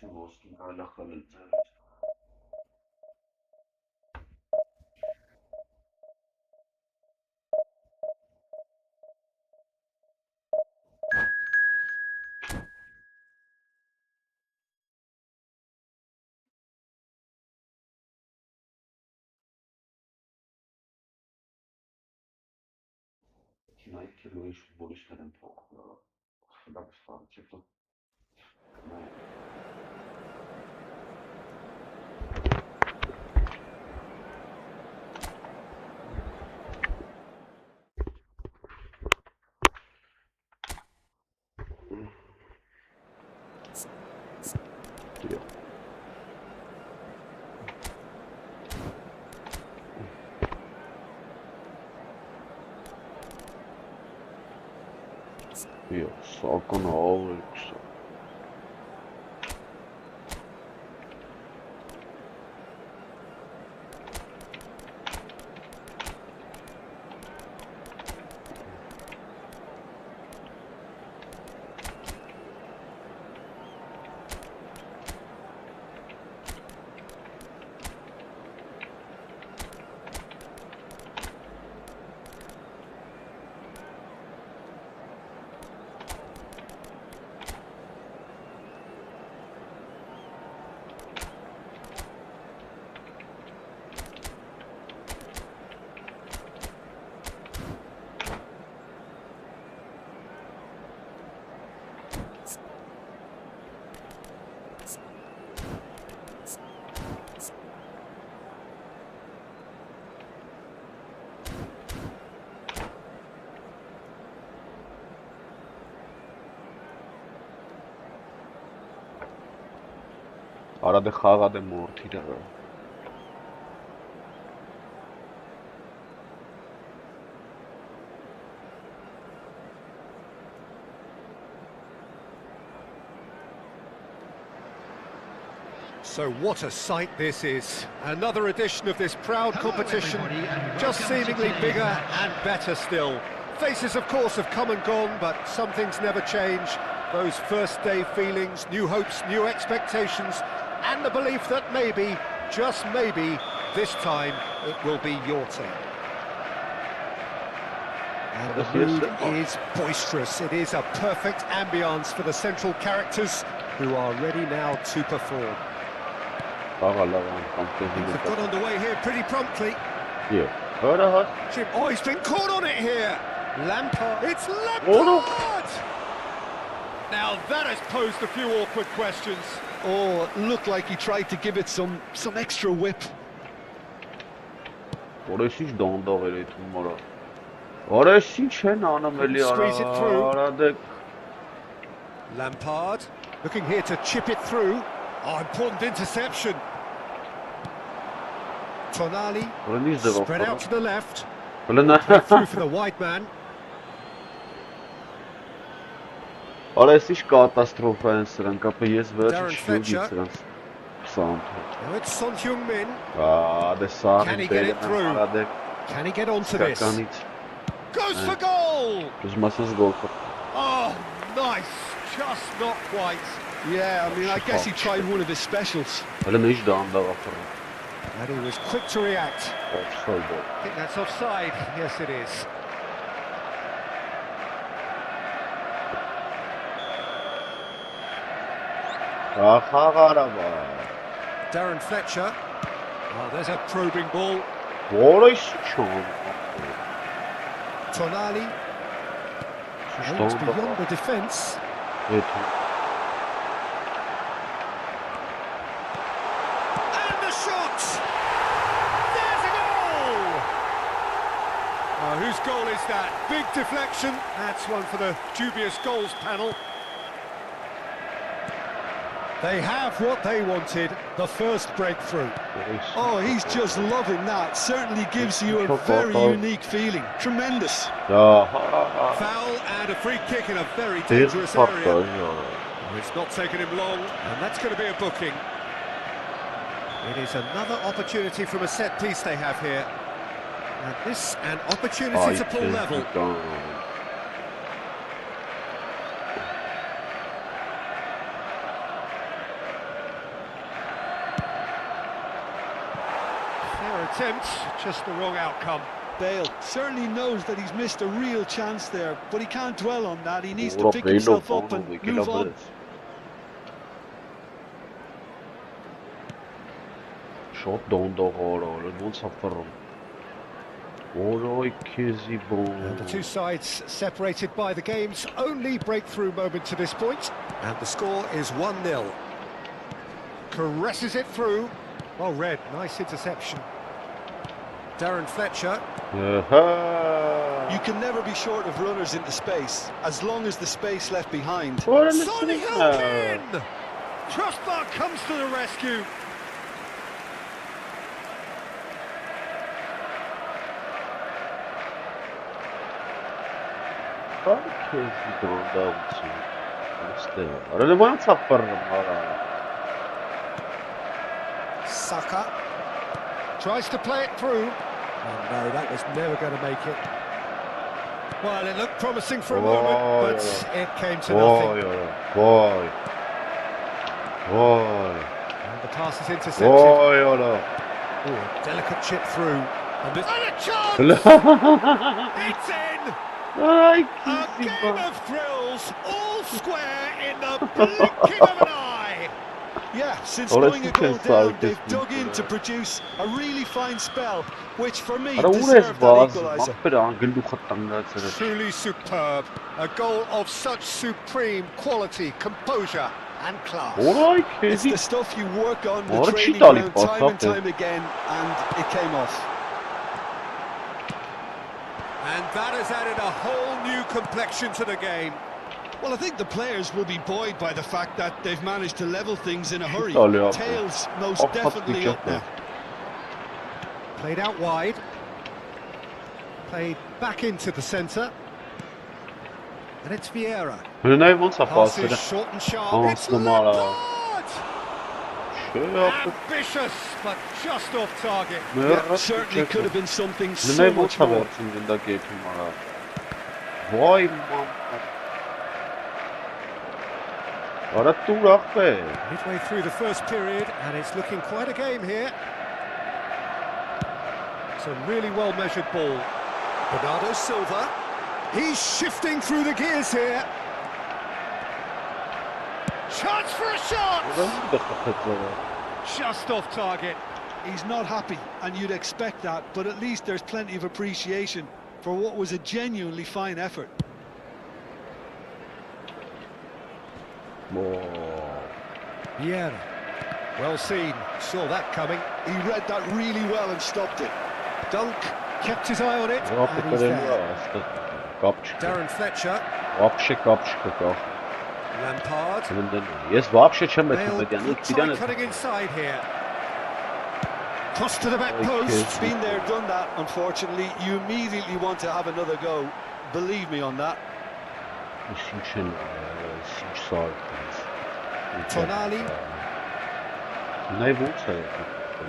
Şimdi olsun alakalı evet. Tonight kilo iş futbolistlerin çok da bir fark çıktı. Yok, sakın ağır yoksa. Arada xաղադ է մորթի դեղը։ So what a sight this is. Another edition of this proud competition, just seemingly bigger and better still. Faces, of course, have come and gone, but some things never change. Those first day feelings, new hopes, new expectations, and the belief that maybe, just maybe, this time it will be your team. And the mood is boisterous. It is a perfect ambience for the central characters who are ready now to perform. They've got underway here pretty promptly. Yeah. Oh, he's been caught on it here. Lampard. It's Lampard! Now that has posed a few awkward questions. Oh, looked like he tried to give it some extra whip. Որոշիչ դոնդող էր այդ հումորը։ Որոշիչ են անում էլի արադը։ Lampard looking here to chip it through. Oh, important interception. Tonali spread out to the left. Through for the wide man. Արեսիչ կատաստրոֆա են սրանք, ապա ես վերջի շուտի սրանք սանթ։ Now it's Son Heung-min. Can he get it through? Can he get onto this? Goes for goal! Oh, nice. Just not quite. Yeah, I mean, I guess he tried one of his specials. And he was quick to react. Offside. I think that's offside. Yes, it is. Darren Fletcher. Oh, there's a probing ball. Tonali. It's beyond the defence. And the shot! There's a goal! Whose goal is that? Big deflection. That's one for the dubious goals panel. They have what they wanted, the first breakthrough. Oh, he's just loving that. Certainly gives you a very unique feeling. Tremendous. Foul and a free kick in a very dangerous area. It's not taken him long, and that's going to be a booking. It is another opportunity from a set piece they have here. And this an opportunity to pull level. Attempt, just the wrong outcome. Bale certainly knows that he's missed a real chance there, but he can't dwell on that. He needs to pick himself up and move on. Shot down the hole, and the two sides separated by the game's only breakthrough moment to this point, and the score is 1-0. Caresses it through. Well read, nice interception. Darren Fletcher. You can never be short of runners into space, as long as the space left behind. Sonny in! Crossbar comes to the rescue. Saka tries to play it through. Oh no, that was never going to make it. Well, it looked promising for a moment, but it came to nothing. And the pass is intercepted. Oh, a delicate chip through. And a chance! It's in! A game of thrills, all square in the blinking of an eye. Yeah, since going a goal down, they've dug in to produce a really fine spell, which for me deserved that equaliser. Truly superb. A goal of such supreme quality, composure and class. It's the stuff you work on the training ground time and time again, and it came off. And that has added a whole new complexion to the game. Well, I think the players will be buoyed by the fact that they've managed to level things in a hurry. Tails most definitely up now. Played out wide. Played back into the centre. And it's Vieira. Pass is short and sharp. It's Lampard! Ambitious, but just off target. Yeah, certainly could have been something so much more. Midway through the first period, and it's looking quite a game here. It's a really well-measured ball. Bernardo Silva. He's shifting through the gears here. Chance for a shot! Just off target. He's not happy, and you'd expect that, but at least there's plenty of appreciation for what was a genuinely fine effort. Yeah, well seen, saw that coming. He read that really well and stopped it. Dunk, kept his eye on it, and he's there. Darren Fletcher. Lampard. Bale cutting inside here. Cross to the back post. Been there, done that, unfortunately. You immediately want to have another go. Believe me on that. Tonali.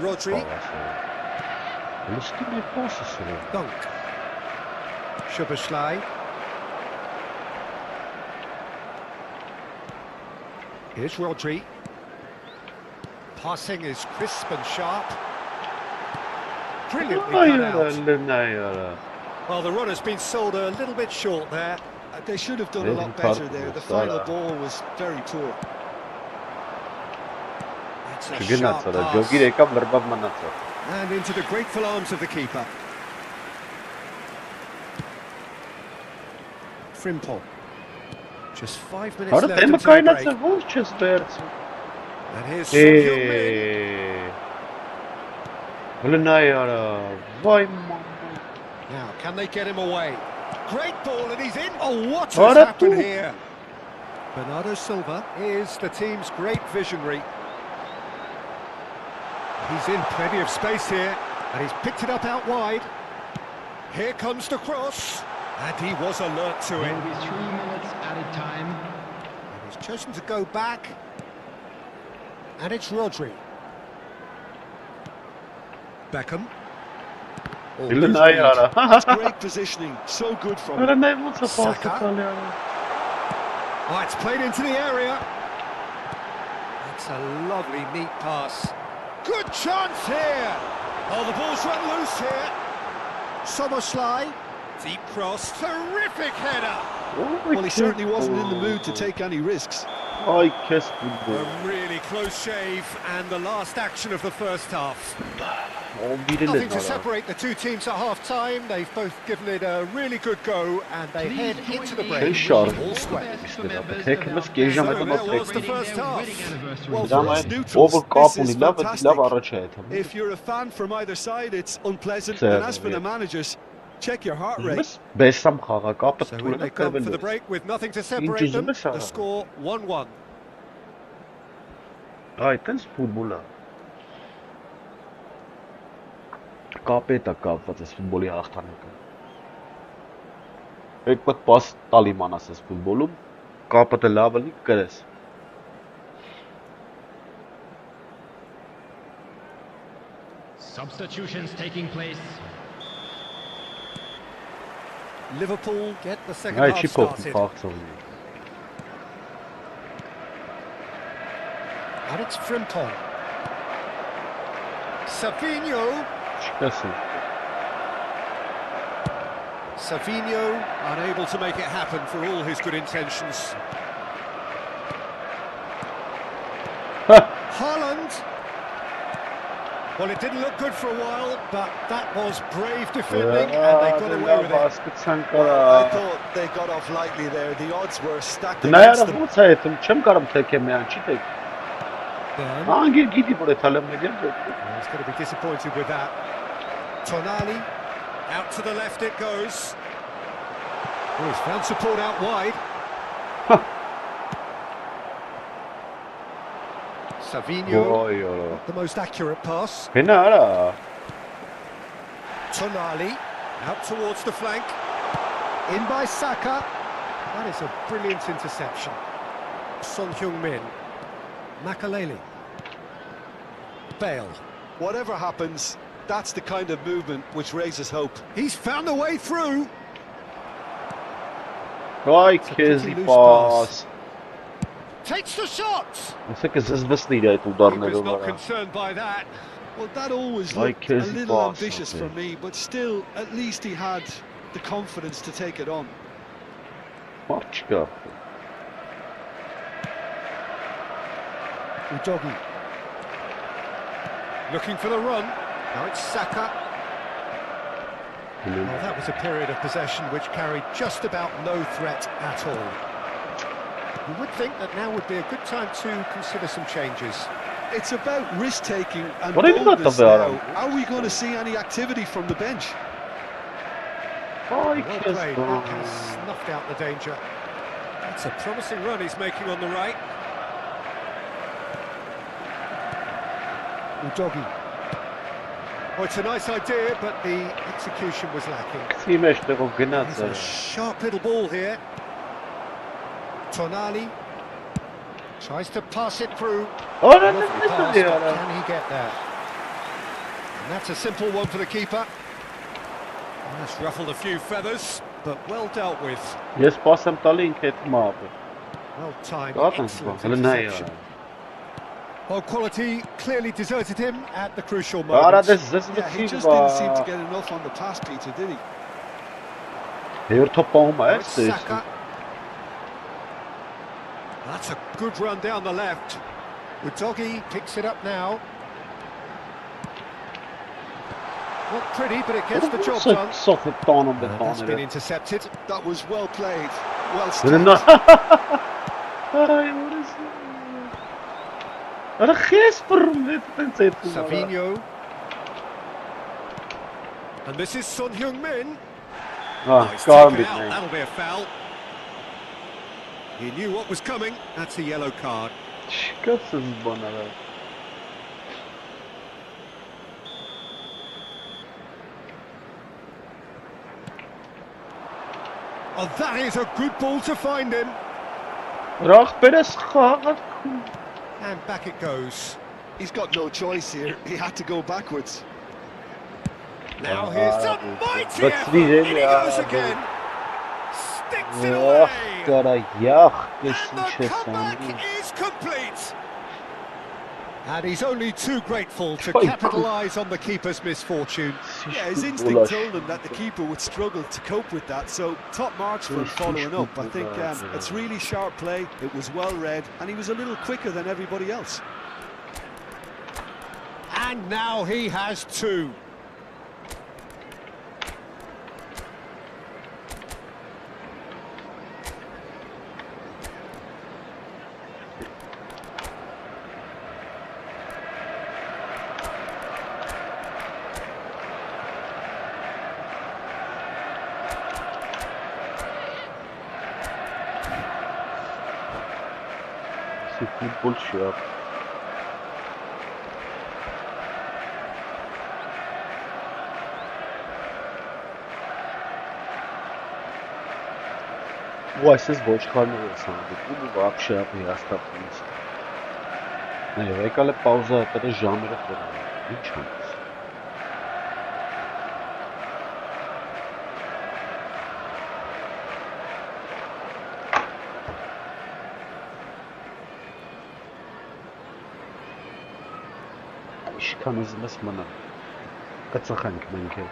Rodri. Dunk. Szoboszlai. Here's Rodri. Passing is crisp and sharp. Brilliantly cut out. Well, the run has been sold a little bit short there. They should have done a lot better there. The final ball was very poor. It's a sharp pass. And into the grateful arms of the keeper. Frimpong. Just 5 minutes left until the break. And here's Son Heung-min. Now, can they get him away? Great ball, and he's in. Oh, what has happened here? Bernardo Silva is the team's great visionary. He's in plenty of space here, and he's picked it up out wide. Here comes the cross, and he was alert to it. There will be 3 minutes added time. And he's chosen to go back, and it's Rodri. Beckham. Oh, Illinayara. that's great positioning, so good from him. Saka. Oh, it's played into the area. That's a lovely, neat pass. Good chance here. Oh, the ball's run loose here. Soboslai. Deep cross. Terrific header. Well, he certainly wasn't in the mood to take any risks. Ay, kes futbol. A really close shave and the last action of the first half. 11'i Nothing to var. separate the two teams at half-time. They've both given it a really good go and they head into the break. Şarj. All sweat. Tekimiz So gejameden there was the tek. first half. Well, for Zaman us neutrals, over this kapun is ilav fantastic. araç If you're a fan from either side, it's unpleasant. Sevdim, And as for the yeah. managers, check your heart rate. Biz besam xağa qapı So when they come for the break with nothing to separate them, İncizimiz the var. score 1-1. Ay, tens futbola. Կապետա կապված ես ֆուտբոլի հաղթանակը։ Այդ պատ պաս տալիման ասես ֆուտբոլում, կապը լավ լինի կրես։ Substitutions taking place. Liverpool get the second Ay, half չի փոխում started. խաղացողի։ And it's Frimpong. Savinho. Չկասի։ Savinho unable to make it happen for all his good intentions. Haaland. Well, it didn't look good for a while, but that was brave defending and they got away with it. Հասկացան I կարա։ thought they got off lightly there. The odds were stacked Նայարա against them. ո՞նց է այդում, չեմ կարող թեքեմ միան, չի թեք։ Then, Անգիր գիտի որ է թալեմներ եմ։ he's going to be disappointed with that. Tonali, out to the left it goes. Oh, he's found support out wide. Savinho, Ոյ, օ։ the most accurate pass. Հենա արա։ Tonali, out towards the flank. In by Saka. That is a brilliant interception. Son Heung-min. Makaleli. Bale. Whatever happens, that's the kind of movement which raises hope. He's found a way through. Ay, It's a pretty քեզի loose պաս։ Takes the shot. Ասեք ես զսվսնիր այդ He was ուդարներով not արա։ concerned by that. Well, that always Like looked a his little boss, ambitious okay. for me, but still, at least he had the confidence to take it on. Մարդ չկա։ Udogi. Looking for the run. Now it's Saka. Well, that was a period of possession which carried just about no threat at all. You would think that now would be a good time to consider some changes. It's about risk-taking and What have you got boldness there, now. Aaron? Are we going to see any activity from the bench? Ay, Well kes played, that has snuffed out the danger. It's a promising run he's making on the right. Udogi. Oh, it's a nice idea, but the execution was lacking. Քսի մեջ տեղով գնաց It's a sharp little ball here. Tonali tries to pass it through. Արա Lovely pass, նստի but արա։ can he get there? And that's a simple one for the keeper. That's ruffled a few feathers, but well dealt with. Ես պաս եմ տալի ինքը այդ մապը։ Well timed, Ատան excellent սպա, հələ նայ interception. արա։ Well, quality clearly deserted him at the crucial Արա moment. դες Yeah, he զսվսի just didn't seem to բա։ get enough on the pass, Peter, did he? Երթո պահում է Now it's այս։ Saka. That's a good run down the left. Udogi picks it up now. Not pretty, but it gets the job done. Սոխը տանում And that's been բետաները։ intercepted. That was well played, well Դնա։ struck. Ay, what is it? Արա քես բռում է տենց այդ։ Savinho. And this is Son Heung-min. Հա, He's կարամ taken out. դիտնի։ That'll be a foul. He knew what was coming. That's a yellow card. Չկացս բանալը։ Oh, that is a good ball to find him. Ռախ բերես խաղը։ And back it goes. He's got no choice here. He had to go backwards. Now here's a mighty But effort. we In really he goes are- again. Sticks it Ախ, away. կարա յախ, ես And ինչ the ես comeback անում։ is complete. And he's only too grateful to Oi. capitalise on the keeper's misfortune. Yeah, his instinct told him that the keeper would struggle to cope with that, so top marks for him following up. I think it's really sharp play, it was well read, and he was a little quicker than everybody else. And now he has two. Ֆուտբոլ շապ։ Ու այսպես ոչխարներ ես հանդիպում ու вообще հիաստատվում։ Նայ, եկալ է պաուզա, դա ժամերը խորը։ Ինչ անես։ Ինչքան ուզում ես մնա։ Կծխենք մենք էլ։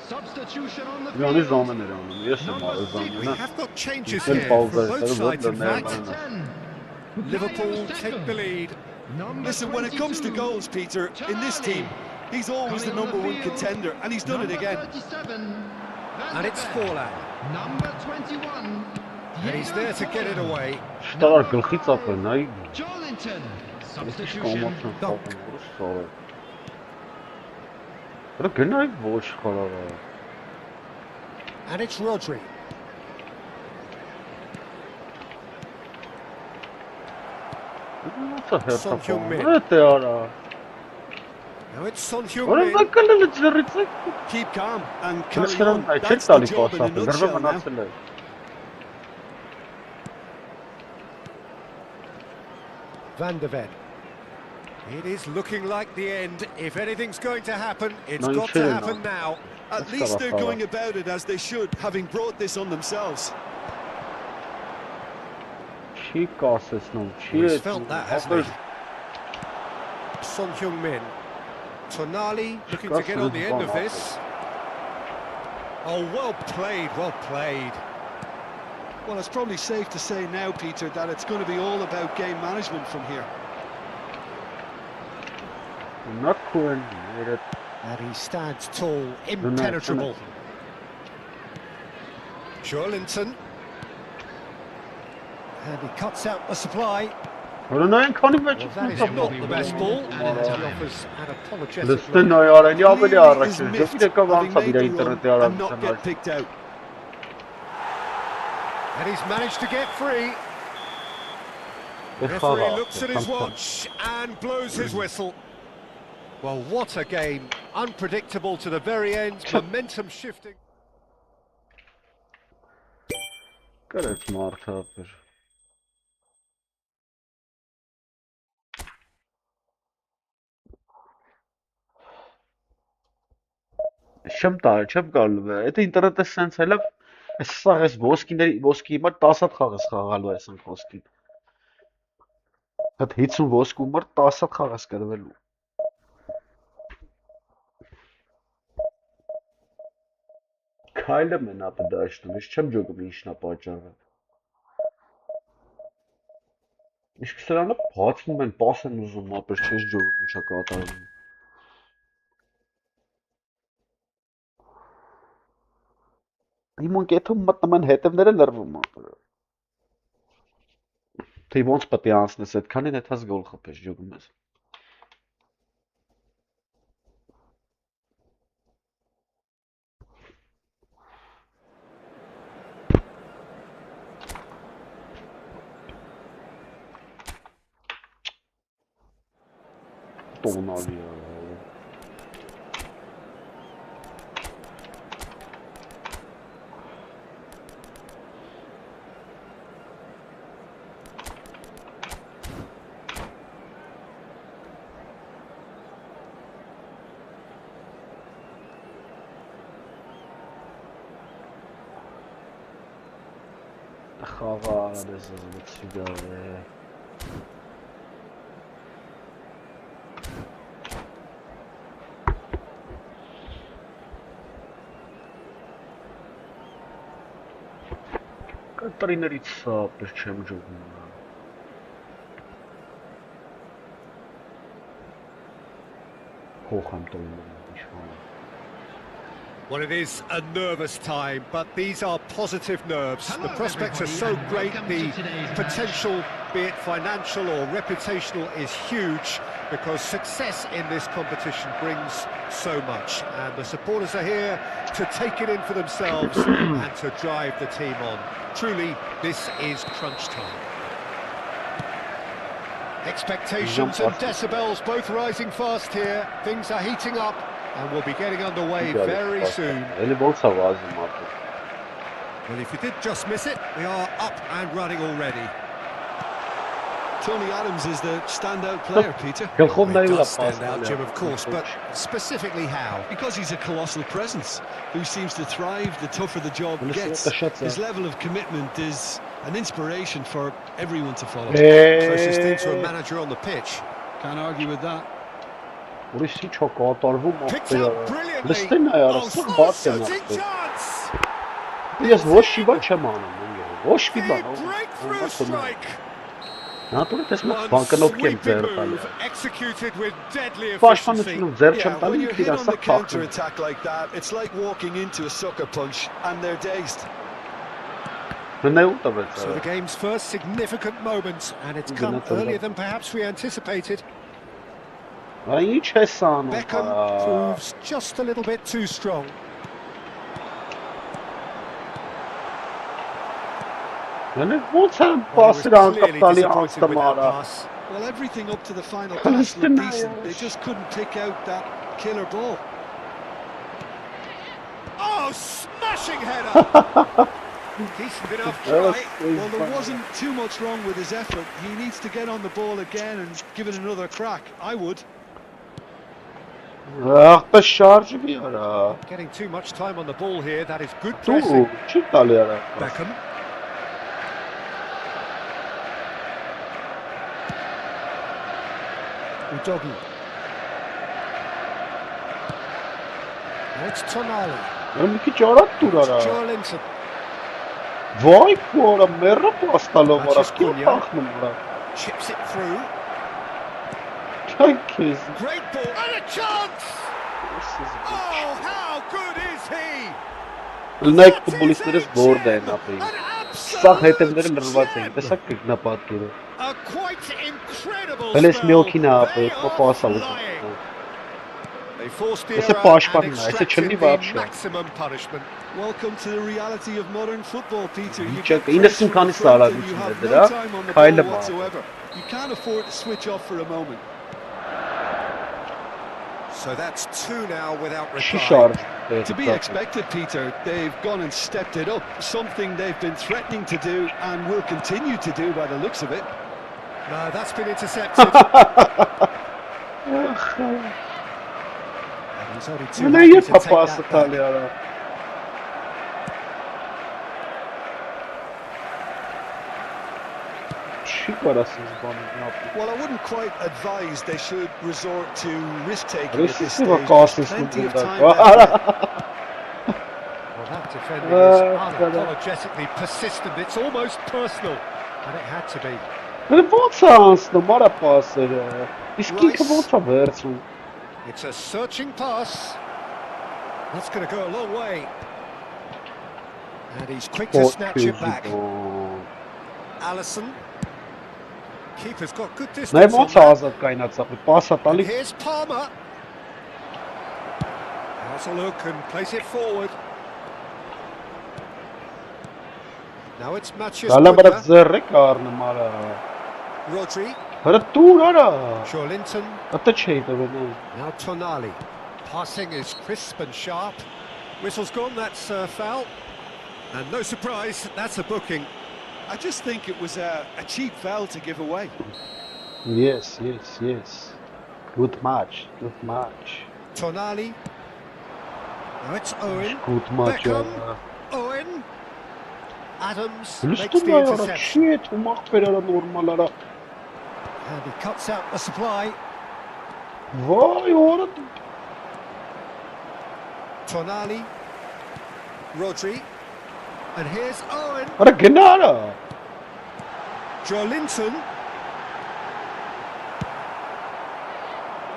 Substitution on the Յանի field. զամեներ անում, ես եմ Number արել We զամենը։ have got changes Good here ball from there, both very sides, good in there, fact. man. Liverpool take the lead. Listen, when it comes to goals, Peter, in this team, he's always the number one contender, and he's done it again. And it's Forlan. Number 21. And he's there to get it away. Շտար գլխից ապրեն, այ Jolinton. ես Substitution. կամացան խաղում, որը սարը։ Դա գնայք ոչխարը։ And it's Rodri. Ո՞նց է Son Heung-min. հերթապահը։ Դա արա։ Now it's Son Որը Heung-min. նկալել է ջրից։ Keep calm and Ես carry նրան on. այ չէ That's the տալի job in a պասապը, դրվը nutshell now. մնացել է։ Van der Ven. It is looking like the end. If anything's going to happen, it's No, you got to shouldn't happen have. now. At least they're going about it as they should, having brought this on themselves. Չի կասեցնում, չի He's էս։ felt that, hasn't he? Son Heung-min. Tonali looking to get on the end of this. Oh, well played, well played. Well, it's probably safe to say now, Peter, that it's going to be all about game management from here. Not cool. And he stands tall, impenetrable. Jolinton. And he cuts out the supply. Հորոնային քանի մեջ Well, that is not the best ball. And he offers an apologetic Լստեն look. այ արենի ավելի Clearly առաջ is է, miffed, դեպի եկավ having անցավ made իր the ինտերնետի run and not արարության get picked out. And he's managed to get free. Referee looks at his watch and blows his whistle. Well, what a game. Unpredictable to the very end. Momentum shifting. Կրեց մարդապեր։ Չեմ գալու է։ Այդ ինտերնետը սենց հելա, այս սաղ էս ոսկի հիմա 10 հատ խաղ ես խաղալու այս ոսկին։ Այդ 50 ոսկու մար 10 հատ խաղ ես կրվելու։ Քայլը մենա դաշտում, ես չեմ ջոգում ինչն է պատճառը։ Իսկ սրանը բացվում են, պաս են ուզում, ապեր չես ջոգում ինչա կատարվում։ Իմ ընկեթում մտնում են հետևները լրվում ապերը։ Թե ոնց պետք է անցնես այդքանին հետաս գոլ խփես ջոգում ես։ Տոնալի է։ Խաղալ ես զգացիգա է։ Կտրիներից սապր չեմ ջոգում։ Հող եմ տոնում իշխան։ Well, it is a nervous time, but these are positive nerves. The prospects are so great, the potential, be it financial or reputational, is huge because success in this competition brings so much. And the supporters are here to take it in for themselves and to drive the team on. Truly, this is crunch time. Expectations and decibels both rising fast here. Things are heating up. And we'll be getting underway very soon. Well, if you did just miss it, we are up and running already. Tony Adams is the standout player, Peter. He does stand out, Jim, of course, but specifically how? Because he's a colossal presence who seems to thrive the tougher the job gets. His level of commitment is an inspiration for everyone to follow. Closest thing to a manager on the pitch. Can't argue with that. Ուրիշի չո կատարվում Picked up brilliantly. Լստին է արասան բաց են ասել։ Ես ոչ մի բան չեմ անում, ոչ մի բան։ Breakthrough strike. Նա դուրս ես մեծ բանկնոտ եմ ձեռ տալի։ Executed with deadly efficiency. Պաշտպանությունը ձեռ չեմ When տալի, you hit on իրասա the counter attack like that, it's like walking into a sucker punch and they're dazed. So the game's first significant moment, and it's come earlier than perhaps we anticipated. Beckham proves just a little bit too strong. Well, everything up to the final pass looked decent. They just couldn't pick out that killer ball. Oh, smashing header! Decent enough try. Well, there wasn't too much wrong with his effort. He needs to get on the ball again and give it another crack. I would. Getting too much time on the ball here. That is good pressing. Beckham. Udogi. It's Tonali. Joelinton. Vay kuara merra pastalov Chips it through. Thank you. Great ball and a chance. Oh, how good is he? Like futbolistlərimiz borda են ապրում։ Սա հետևները լրված են, տեսակ կգնապատկերը։ A quite incredible Հենց մի օքին է spell. ապրում, կոպասալ։ They forced the It's a error posh and button, it's a extracted chilly the voucher. maximum punishment. Welcome to the reality of modern football, Peter. You Check. get Innocent pressed can't in front start and you out have with no that. time on the Kind ball of whatsoever. You can't afford to switch off for a moment. So that's two now without reply. To be expected, Peter. They've gone and stepped it up. Something they've been threatening to do and will continue to do by the looks of it. No, that's been intercepted. He's only too happy to take that back. Well, I wouldn't quite advise they should resort to risk-taking at this stage. Plenty of time left. Well, that defending is unapologetically persistent. It's almost personal, and it had to be. It's a searching pass. That's going to go a long way. And he's quick to snatch it back. Alisson. Keeper's got good Նայ distance on ոնց է that. ազատ կայնացավ, պասա And տալի։ here's Palmer. Has a look and plays it forward. Now it's Matthias Դալա բրա Cunha. ձեռը կառնում արա։ Rodri. Հələ դուր արա։ Joelinton. Ատա չի տվել։ Now Tonali. Passing is crisp and sharp. Whistle's gone, that's a foul. And no surprise, that's a booking. I just think it was a cheap foul to give away. Yes. Good match. Tonali. Now it's Owen. Good match. Beckham. Owen. Adams makes Լստում the է արա, interception. չի է ու մախբեր արա նորմալ արա։ And he cuts out the supply. Վայ, արա Tonali. Rodri. And here's Owen. Արա գնա արա։ Joelinton.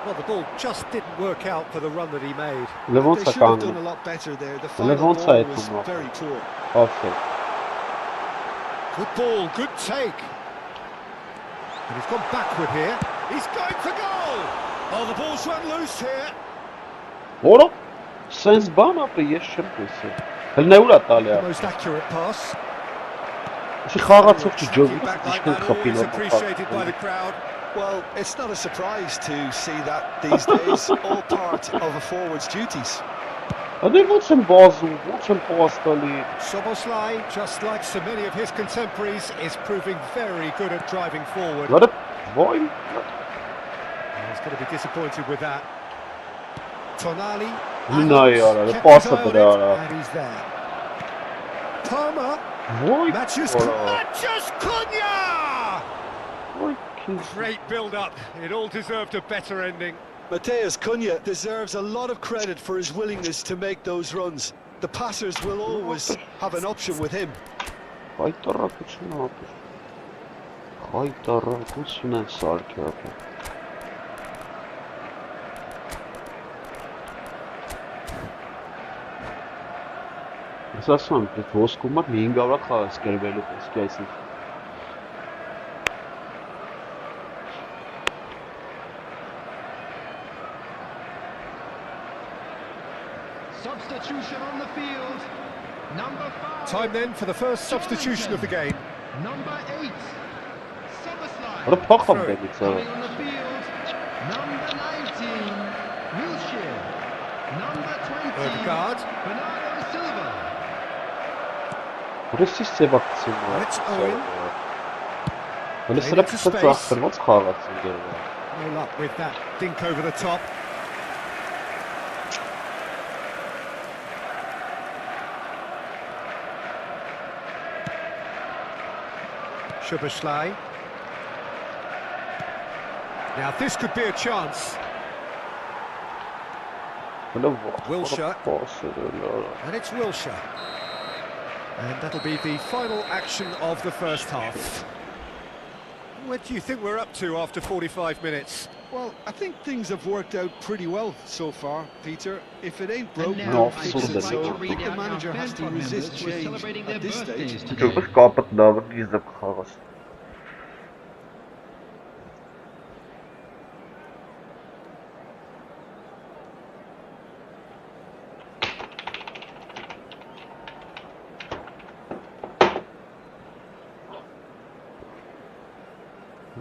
Well, the ball just didn't work out for the run that he made. Լևոնց They է should have done կանգնում։ a lot better there. The final Levon's ball side was from off. very poor. Offside։ Good ball, good take. And he's gone backward here. He's going for goal. Oh, the ball's run loose here. Որո՞։ Սենց բան ապը ես չեմ տեսել։ Հələ նա ուրա տալի The է։ most accurate pass. Չի խաղացող չի Tracking ջոկի, back like ինչքան that, խփին always appreciated by the crowd. Well, it's not a surprise to see that these days, all part of a forward's duties. Ադե ոնց են բազում, ոնց են պաս տալի։ Soboslai, just like so many of his contemporaries, is proving very good at driving forward. Վարը վայ։ He's going to be disappointed with that. Tonali. Նայ արա, Adams kept պասը his eye on դրա it, արա։ and he's there. Palmer. Վայ, Matthias Cunha! Վայ, քիչ։ Great build-up. It all deserved a better ending. Matheus Cunha deserves a lot of credit for his willingness to make those runs. The passers will always have an option with him. Հայտարարություն ապը։ Հայտարարություն են սարքի ապը։ Ես ասում եմ, այդ ոսկումա 500 խաղաց կրվելու ոսկի այսինքն։ Substitution on the field. Number 5. Time then for the first substitution of the game. Number 8. Soboslai. Որը փոխում դեպից Coming on the field. Number 19. Wilshere. Number 20. Odegaard. Bernardo Silva. Որսի սեվակցիա։ It's Owen. Հələ սրա փոխած ախտր ոնց խաղաց ինձ։ No luck with that dink over the top. Soboslai. Now this could be a chance. Wilshere. And it's Wilshere. And that'll be the final action of the first half. What do you think we're up to after 45 minutes? Well, I think things have worked out pretty well so far, Peter. If it ain't broke, And now No, I'd sort of just like to so. read the out manager our has to fan resist members who are change celebrating their at this birthdays stage. today. Չգուշ կապը դավը դիզը խաղաց։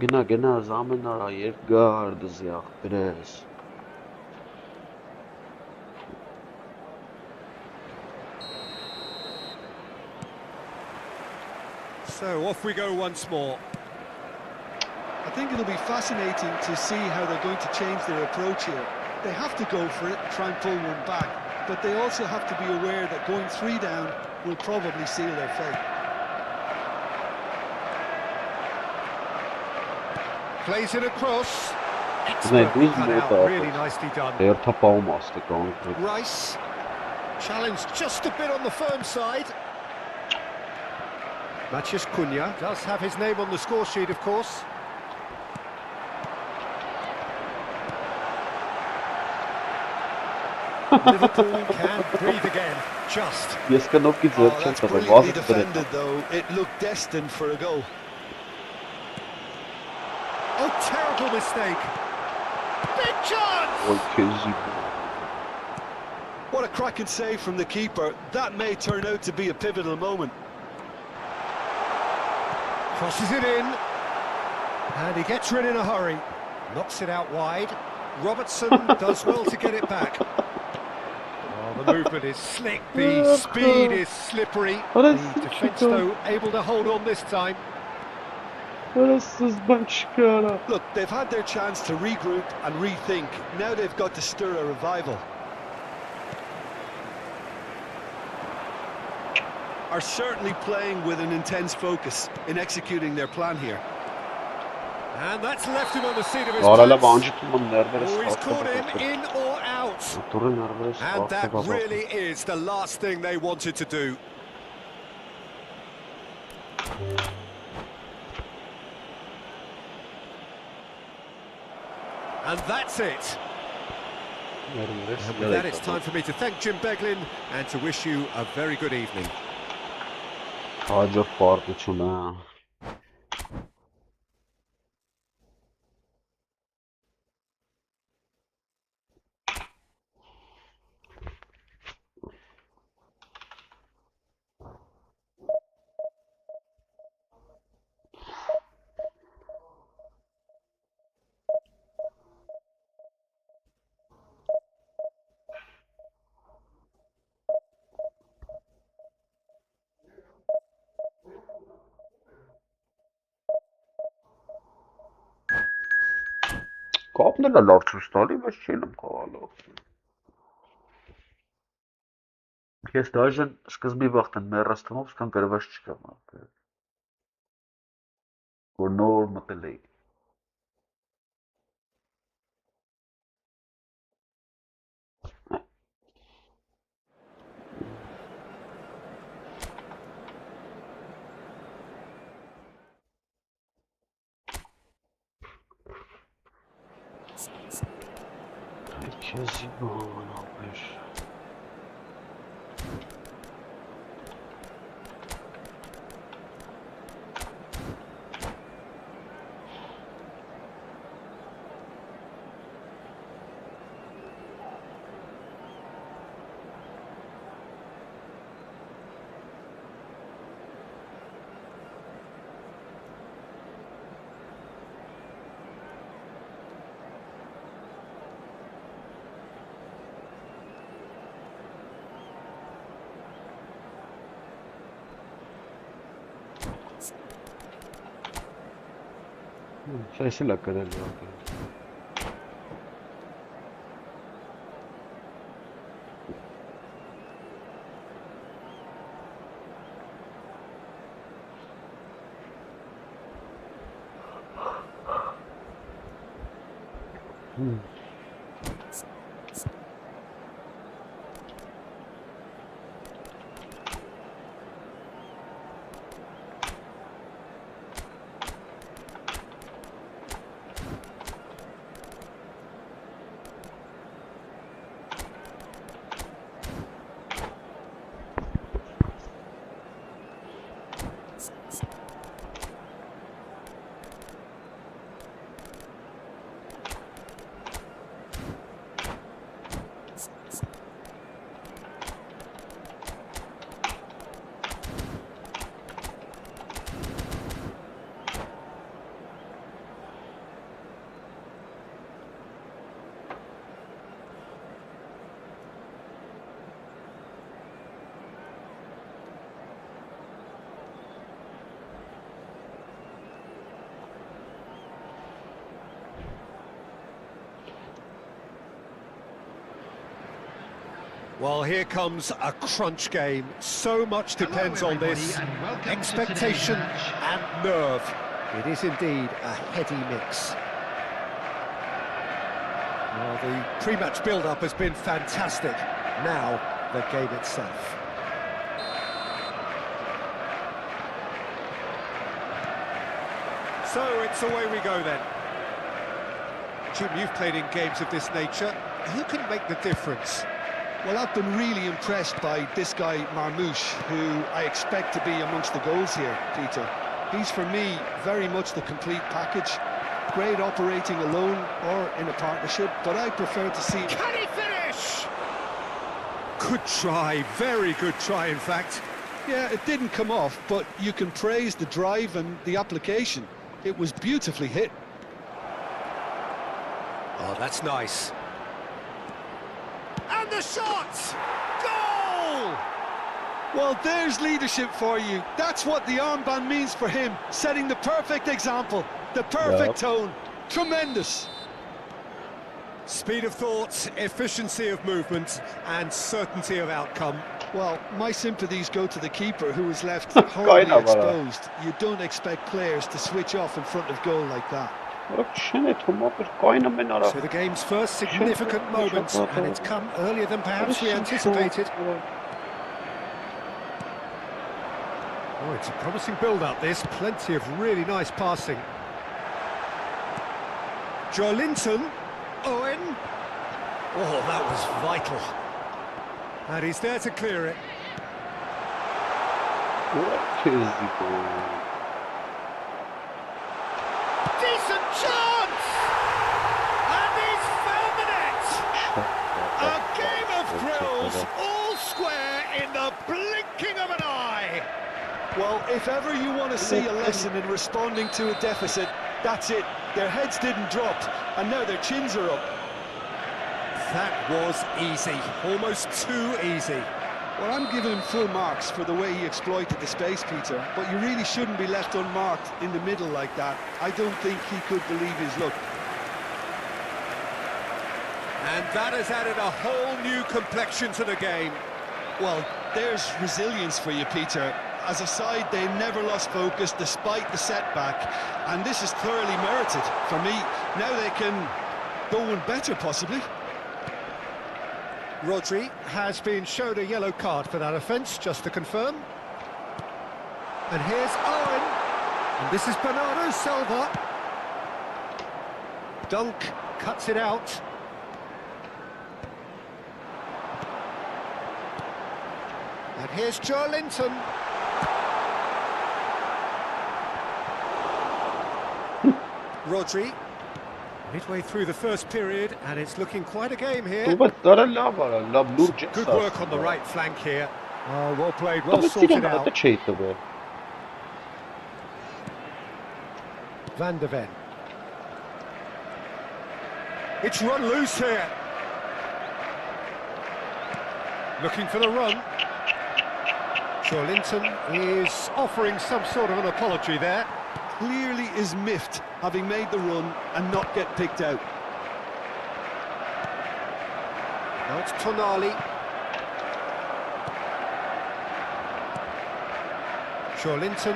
Գնա զամենարա երկար դզի ախպերես։ So off we go once more. I think it'll be fascinating to see how they're going to change their approach here. They have to go for it, try and pull one back, but they also have to be aware that going 3 down will probably seal their fate. Plays it across. They Excellent do cut make out, that. really nicely done. Երթապահում աստի Rice. Challenged just a bit on the firm side. Matthias Cunha does have his name on the score sheet, of course. Liverpool can breathe again, just. Ես կնովքի Oh, ձեր չեմ that's տվել, brilliantly վազը դրել։ defended though. It looked destined for a goal. critical mistake. Big chance! Oy Kezzi. What a cracking save from the keeper. That may turn out to be a pivotal moment. Crosses it in. And he gets rid in a hurry. Knocks it out wide. Robertson does well to get it back. Oh, the movement is slick. The speed is slippery. The defence, though, able to hold on this time. Look, they've had their chance to regroup and rethink. Now they've got to stir a revival. Are certainly playing with an intense focus in executing their plan here. And that's left him on the seat of his Ora la pants. banci tutman nerede Oh, he's caught him in or out. And that really is the last thing they wanted to do. And that's it. And with that, it's time for me to thank Jim Beglin and to wish you a very good evening. Hacı farklı çuna. Կապներն էլ լավ ցույց տալի, բայց չեմ կարողալու։ Ես դաժան սկզբի վախտան մեռած թվով սկան գրված չկամ, որ նոր մտել էի։ Քեզի բանապեր։ Sai se la cadella. Well, here comes a crunch game. So much depends on this. Expectation and nerve. It is indeed a heady mix. Well, the pre-match build-up has been fantastic. Now, the game itself. So, it's away we go then. Jim, you've played in games of this nature. Who can make the difference? Well, I've been really impressed by this guy, Marmoush, who I expect to be amongst the goals here, Peter. He's, for me, very much the complete package. Great operating alone or in a partnership, but I prefer to see... Can he finish? Good try, very good try in fact. Yeah, it didn't come off, but you can praise the drive and the application. It was beautifully hit. Oh, that's nice. And the shot! Goal! Well, there's leadership for you. That's what the armband means for him, setting the perfect example, the perfect tone. Tremendous. Speed of thought, efficiency of movement, and certainty of outcome. Well, my sympathies go to the keeper, who was left horribly exposed. You don't expect players to switch off in front of goal like that. So the game's first significant moment, and it's come earlier than perhaps we anticipated. Oh, it's a promising build-up, this. Plenty of really nice passing. Joelinton. Owen. Oh, that was vital. And he's there to clear it. What is the goal? Decent chance! And he's found the net! A game of thrills, all square in the blinking of an eye! Well, if ever you want to see a lesson in responding to a deficit, that's it. Their heads didn't drop, and now their chins are up. That was easy, almost too easy. Well, I'm giving him full marks for the way he exploited the space, Peter, but you really shouldn't be left unmarked in the middle like that. I don't think he could believe his luck. And that has added a whole new complexion to the game. Well, there's resilience for you, Peter. As a side, they never lost focus despite the setback, and this is thoroughly merited for me. Now they can go one better, possibly. Rodri has been shown a yellow card for that offence, just to confirm. And here's Owen. And this is Bernardo Silva. Dunk cuts it out. And here's Joelinton. Rodri. Midway through the first period, and it's looking quite a game here. Good work on the right flank here. Oh, well played, well sorted out. Van der Ven. It's run loose here. Looking for the run. Joelinton is offering some sort of an apology there. Clearly is miffed, having made the run and not get picked out. Now it's Tonali. Joelinton.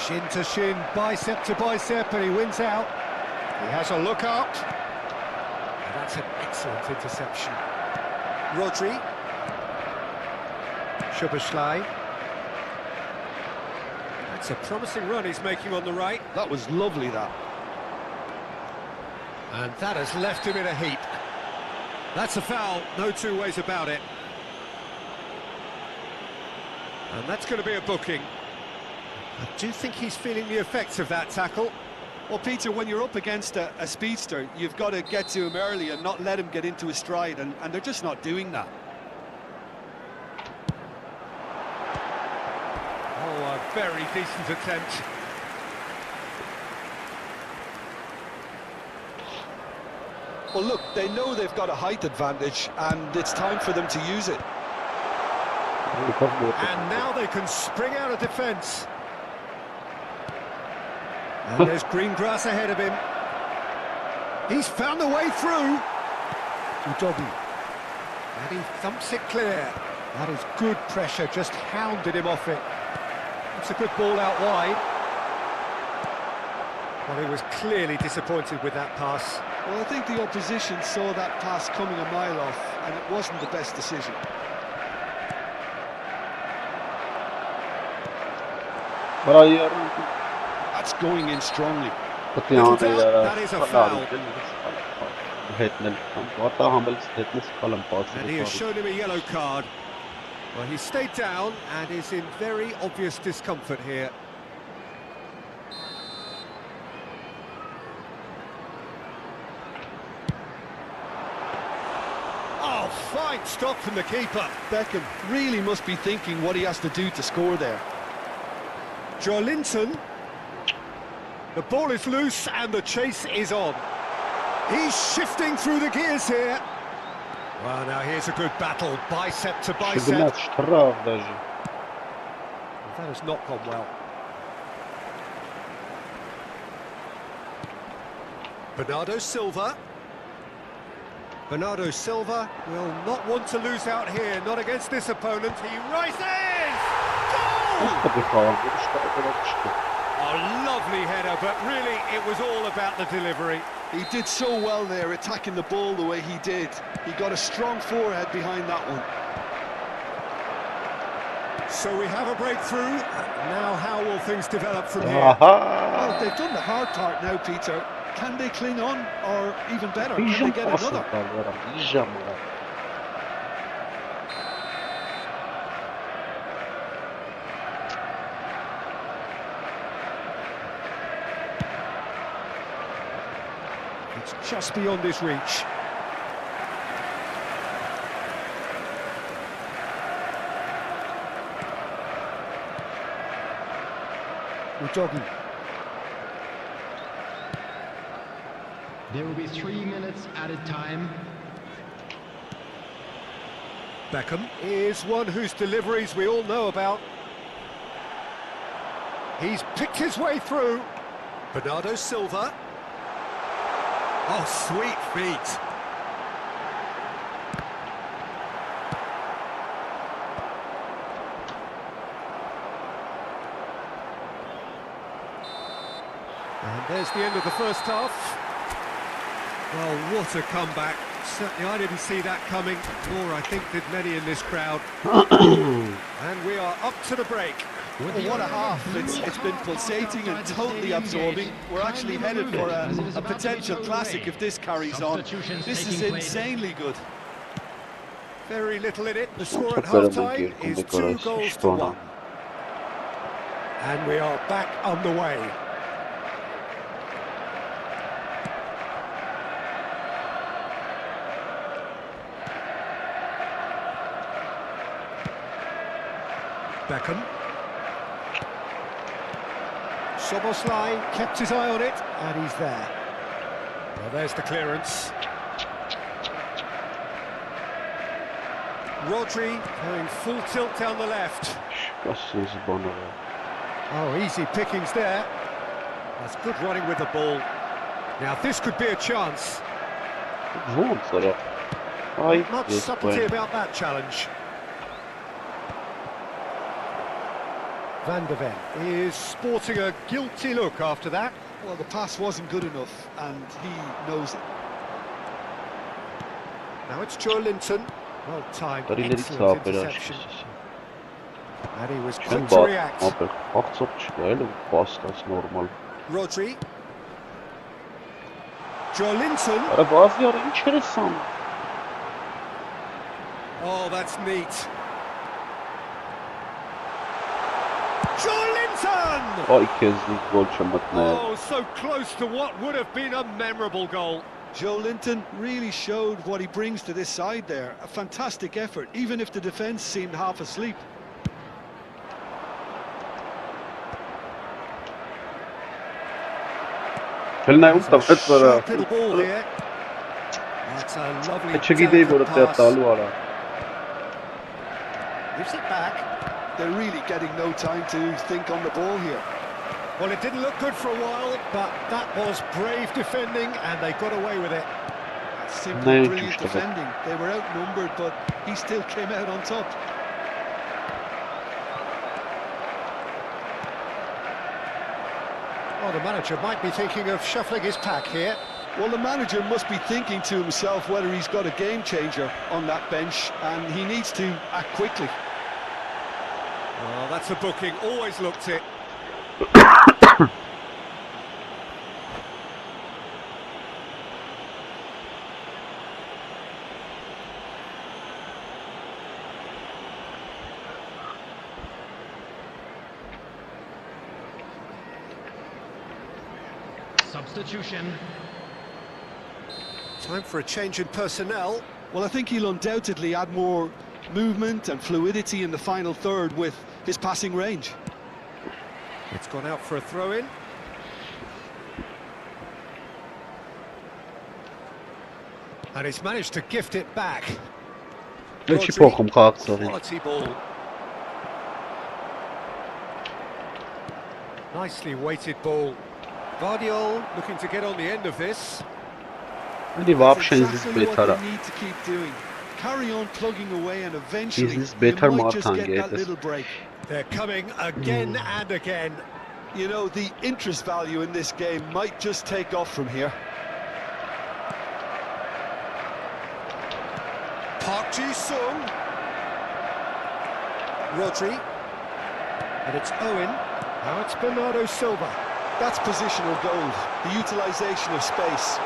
Shin to shin, bicep to bicep, and he wins out. He has a look up. And that's an excellent interception. Rodri. Szoboszlai. It's a promising run he's making on the right. That was lovely, that. And that has left him in a heap. That's a foul, no two ways about it. And that's going to be a booking. I do think he's feeling the effects of that tackle. Well, Peter, when you're up against a speedster, you've got to get to him early and not let him get into his stride, and they're just not doing that. Oh, a very decent attempt. Well, look, they know they've got a height advantage, and it's time for them to use it. And now they can spring out of defence. And there's green grass ahead of him. He's found a way through. Udogie. And he thumps it clear. That is good pressure, just hounded him off it. It's a good ball out wide. Well, he was clearly disappointed with that pass. Well, I think the opposition saw that pass coming a mile off, and it wasn't the best decision. That's going in strongly. That is a foul. And he has shown him a yellow card. Well, he stayed down and is in very obvious discomfort here. Good stop from the keeper. Beckham really must be thinking what he has to do to score there. Joelinton. The ball is loose and the chase is on. He's shifting through the gears here. Well, now here's a good battle, bicep to bicep. Шагнат штраф даже. That has not gone well. Bernardo Silva. Bernardo Silva will not want to lose out here, not against this opponent. He rises! Goal! Подыхал, что это вообще? A lovely header, but really it was all about the delivery. He did so well there, attacking the ball the way he did. He got a strong forehead behind that one. So we have a breakthrough. Now how will things develop from here? Well, they've done the hard part now, Peter. Can they cling on, or even better, can they get another? It's just beyond his reach. Udogi. There will be 3 minutes added time. Beckham is one whose deliveries we all know about. He's picked his way through. Bernardo Silva. Oh, sweet feet. And there's the end of the first half. Well, what a comeback. Certainly I didn't see that coming, nor I think did many in this crowd. And we are up to the break. Well, what a half. It's been pulsating and totally absorbing. We're actually headed for a potential classic if this carries on. This is insanely good. Very little in it. The score at half-time is 2-1. And we are back on the way. Beckham. Szoboszlai kept his eye on it, and he's there. Well, there's the clearance. Rodri going full tilt down the left. Oh, easy pickings there. That's good running with the ball. Now, this could be a chance. Much subtlety about that challenge. Van de Ven is sporting a guilty look after that. Well, the pass wasn't good enough, and he knows it. Now it's Joelinton. Well timed, excellent interception. And he was quick to react. Rodri. Joelinton. Oh, that's neat. Joelinton! Oh, so close to what would have been a memorable goal. Joelinton really showed what he brings to this side there. A fantastic effort, even if the defence seemed half asleep. Sharp little ball here. That's a lovely pass. Gives it back. They're really getting no time to think on the ball here. Well, it didn't look good for a while, but that was brave defending, and they got away with it. Simply brilliant defending. They were outnumbered, but he still came out on top. Well, the manager might be thinking of shuffling his pack here. Well, the manager must be thinking to himself whether he's got a game changer on that bench, and he needs to act quickly. Well, that's a booking, always looked it. Substitution. Time for a change in personnel. Well, I think he'll undoubtedly add more movement and fluidity in the final third with his passing range. It's gone out for a throw-in. And he's managed to gift it back. Quality ball. Nicely weighted ball. Vardiol looking to get on the end of this. That's exactly what they need to keep doing. Carry on plugging away and eventually you might just get that little break. They're coming again and again. You know, the interest value in this game might just take off from here. Park Ji-sung. Rodri. And it's Owen. Now it's Bernardo Silva. That's positional gold, the utilisation of space.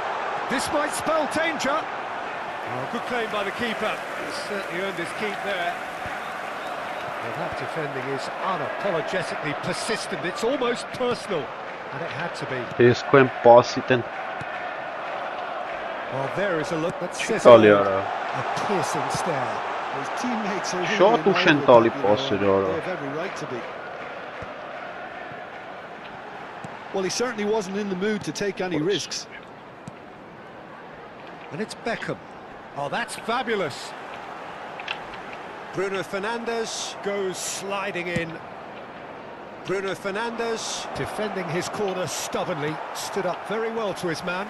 This might spell danger. Oh, good claim by the keeper. He's certainly earned his keep there. Well, that defending is unapologetically persistent. It's almost personal, and it had to be. Well, there is a look that says a piercing stare. His teammates are really they have every right to be. Well, he certainly wasn't in the mood to take any risks. And it's Beckham. Oh, that's fabulous. Bruno Fernandes goes sliding in. Bruno Fernandes defending his corner stubbornly. Stood up very well to his man.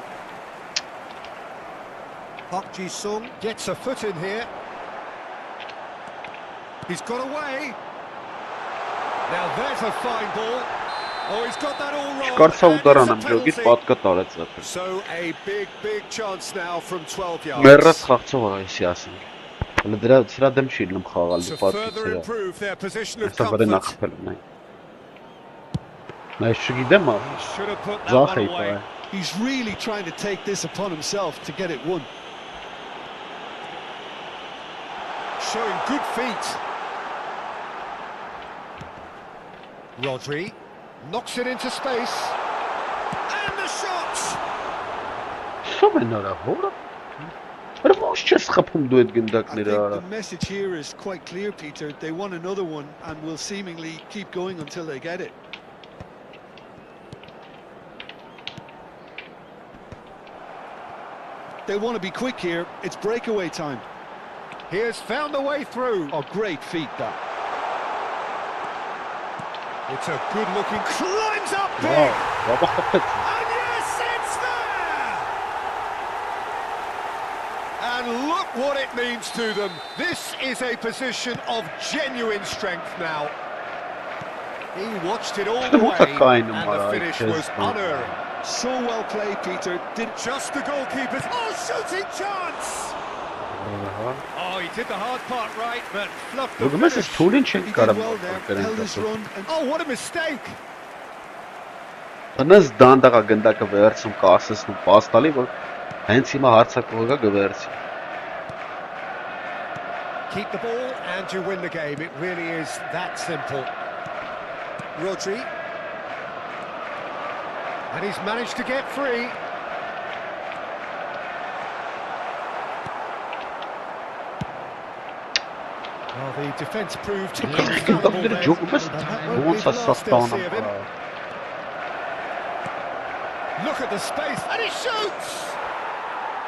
Park Ji-sung gets a foot in here. He's got away. Now there's a fine ball. Oh, he's got that all wrong. So a big chance now from 12 yards. To further improve their position of comfort. Should have put that one away. He's really trying to take this upon himself to get it won. Showing good feet. Rodri knocks it into space. And the shot! I think the message here is quite clear, Peter. They want another one and will seemingly keep going until they get it. They want to be quick here. It's breakaway time. He has found a way through. Oh, great feat, that. It's a good-looking climbs up big. And yes, it's there. And look what it means to them. This is a position of genuine strength now. He watched it all the way, and the finish was unerring. So well played, Peter. Did just the goalkeeper's shooting chance. Oh, he did the hard part right, but fluffed the finish. He did well there, held his run. Oh, what a mistake! Keep the ball and you win the game. It really is that simple. Rodri. And he's managed to get free. Well, the defence proved infallible there. That won't be the last they'll see of him. Look at the space, and he shoots!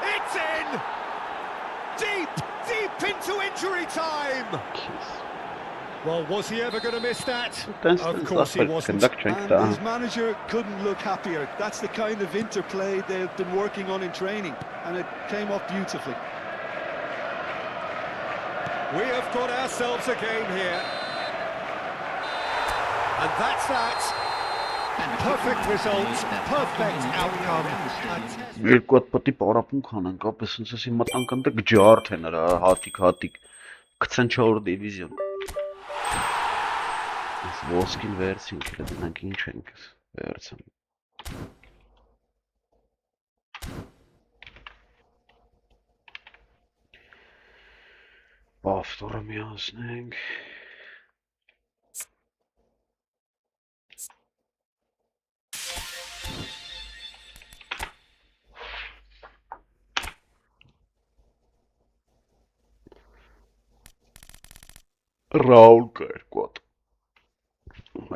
It's in! Deep into injury time! Well, was he ever going to miss that? Of course he wasn't. And his manager couldn't look happier. That's the kind of interplay they've been working on in training, and it came off beautifully. We have got ourselves a game here. And that's that. Perfect result, perfect outcome. Երկուատպտի պարապում քանանք, ապես ոնց ասի մտանքանդը գջարդ է նրա, հատիկ 24 դիվիզիոն։ Այս ոսկին վերցին, դրանք ինչ ենք վերցան։ Բավտորը միացնենք։ Raul կերկոտ։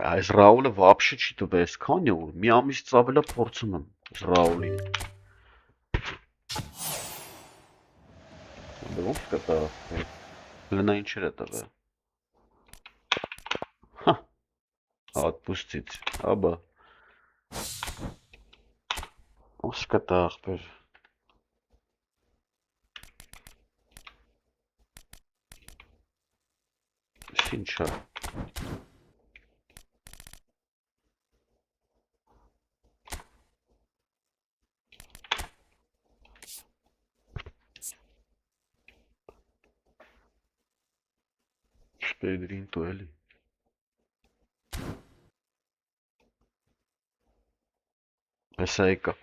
Այս Raul-ը вообще չի տվես, քանի որ մի ամիսից ավել է փորձում եմ Raul-ին։ Ոնց կտա։ Լնա ինչեր է տվել։ Հա, отпустить, աբա։ Ոնց կտա ախպեր։ Ինչա։ Pedrinho tu էլի։ Հեսա եկա։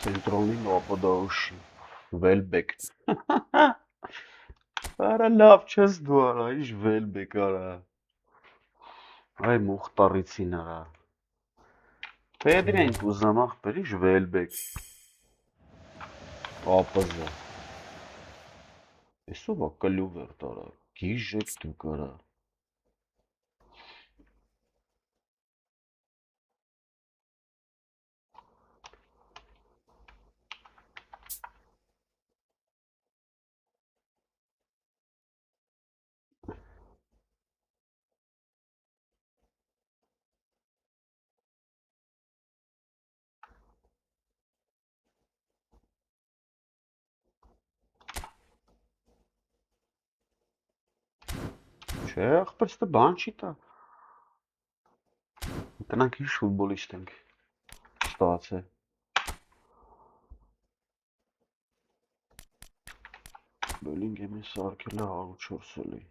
Центральный нападающий. Welbeck. Արա լավ չես դու արա, ինչ Welbeck արա։ Այ Մուխտարիցին արա։ Pedrin կուզեմ ախպեր, ինչ Welbeck։ ԱՊԶ։ Էսով ա կլյուվեր տարա, գիժեք դու կարա։ Չէ, ախպեր ստե բան չի տա։ Տնանք ինչ ֆուտբոլիստ ենք ստացե։ Բելինգեմին սարքել է 104 էլի։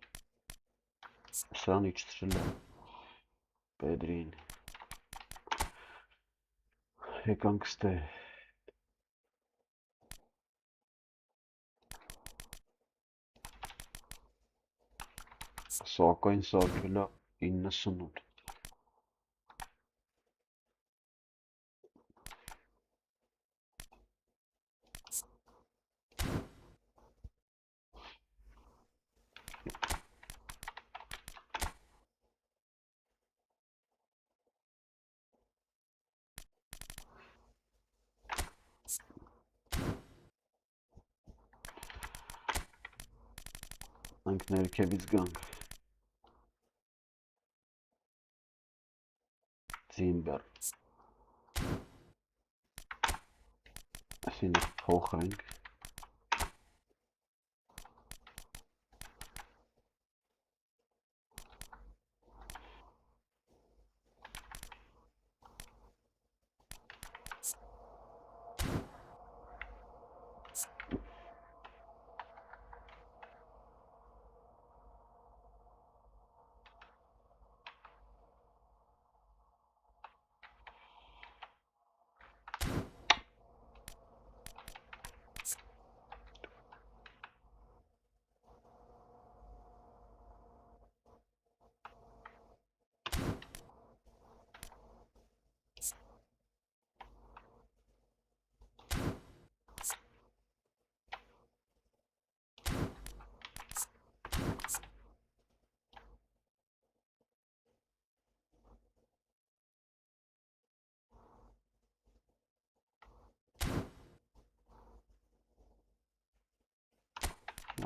Սրան իջցրել է Pedrin։ Եկանք ստե։ Սակայն սարքել է 98։ Մենք ներքևից գանք։ Ձիմբեր։ Այսինքն փոխենք։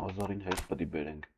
Ազարին հետ պետք է բերենք։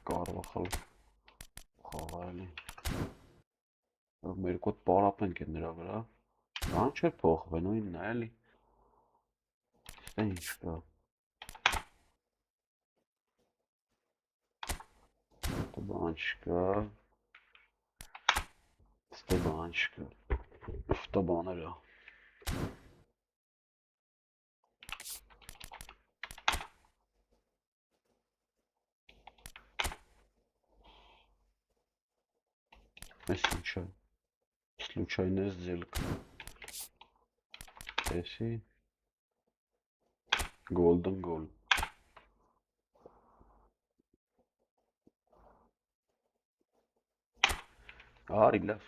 Կարող խաղալի մեր կոտ պարապենք է նրա վրա բան չէր փոխվեն ու ինն էլի ստե ինչ կա ստե բան չկա ստե բան չկա ստե բաները Случайная сделка. Эси. Golden goal. Harika.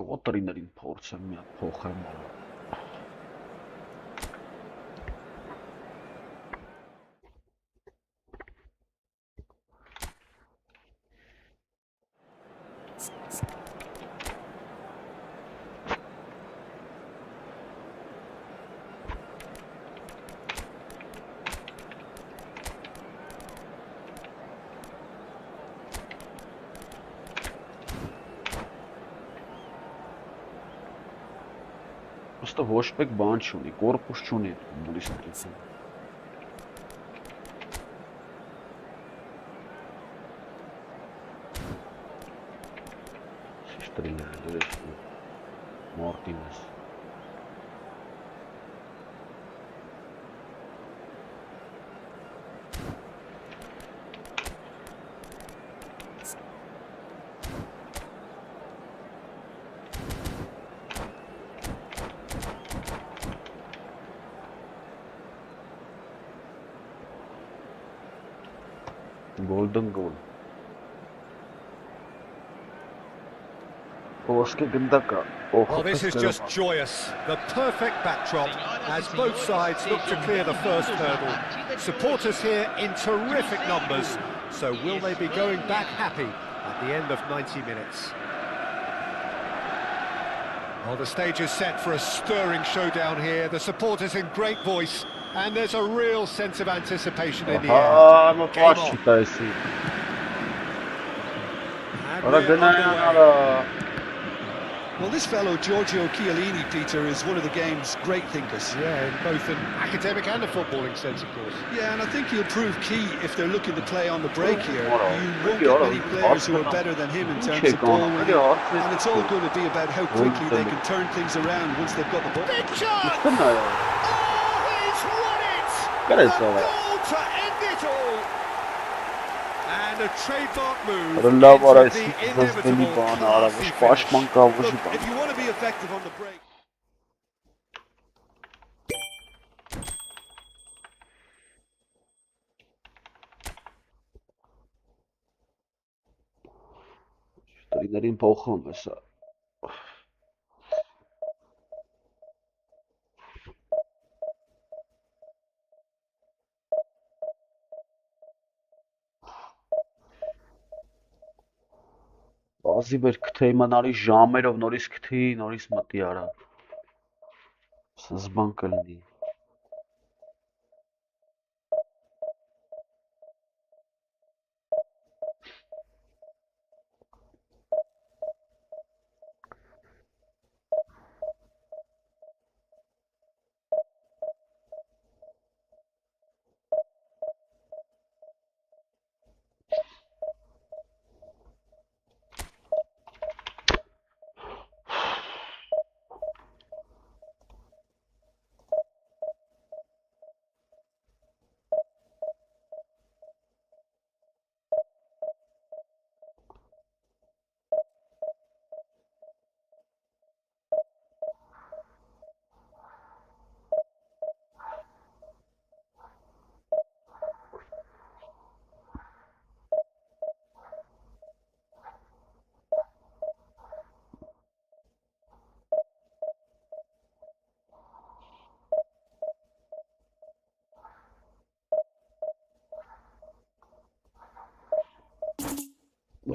Կոտրիներին փորձեմ մի հատ փոխեմ Просто ոչ մեկ բան չունի, կորպուս չունի ֆուտբոլիստը։ Ստրիլը դուրս Մարտինես։ Golden goal. Oh, this is just joyous. The perfect backdrop as both sides look to clear the first hurdle. Supporters here in terrific numbers. So will they be going back happy at the end of 90 minutes? Well, the stage is set for a stirring showdown here. The supporters in great voice. And there's a real sense of anticipation in the air. I'm a flash to see. Well, this fellow, 𝐄𝐅𝐎𝐻𝐿, Peter, is one of the game's great thinkers. Yeah, in both an academic and a footballing sense, of course. Yeah, and I think he'll prove key if they're looking to play on the break here. You won't Really get many hard. players who are better than him in terms of ball winning, and it's all going to be about how quickly they can turn things around once they've got the ball. Big chance! Üstten ya. Oh, he's won it! Kalesi A var. goal to end it all! And a trademark move Rılla var into ayısın. the Hızlı inevitable bana classy aramış. finish. Başman kavuşu Look, bana. if you want to be effective on the break... Տրիներին փոխում է սա։ Բազի վեր կթեյմանարի ժամերով նորից կթի, նորից մտի արա։ Սզբան կլինի։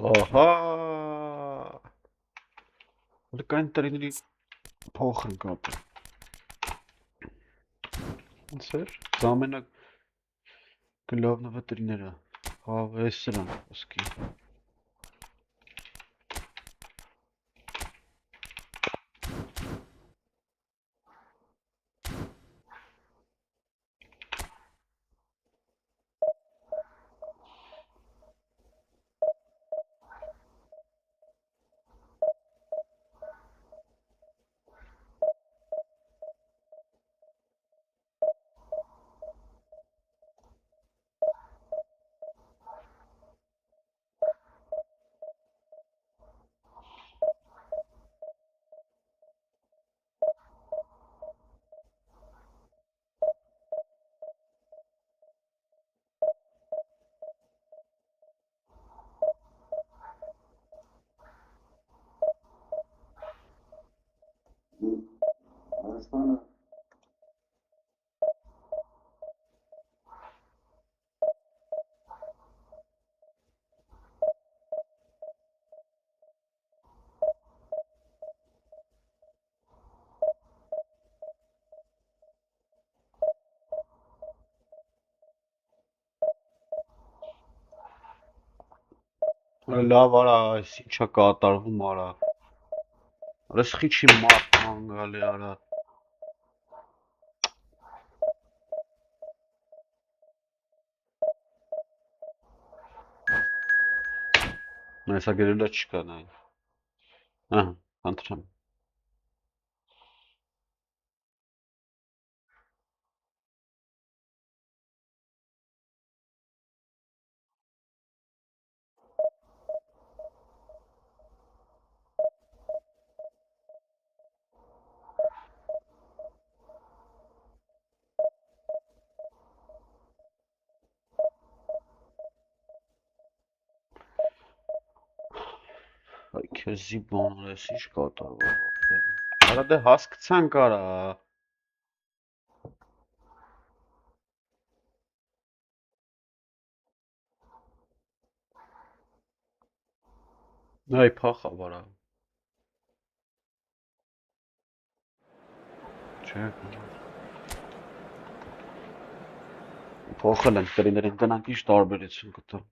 Ահա։ Լկային տրիների փոխն կապը։ Ոնց էր։ Զամենակ գլովնովը տրիները։ Հա, էս սրան ոսկի։ Լավ արա, այս ինչա կատարվում արա։ Այս խիչի մարդ մանգալի արա։ Այսա գրելա չկա նայն։ Ահա, խնդրեմ։ Այ քեզի բան ես ինչ կատարվող։ Արա դե հասկացանք արա։ Այ փախավ արա։ Չէ։ Փոխել են տրիներին տնանք ինչ տարբերություն կտա։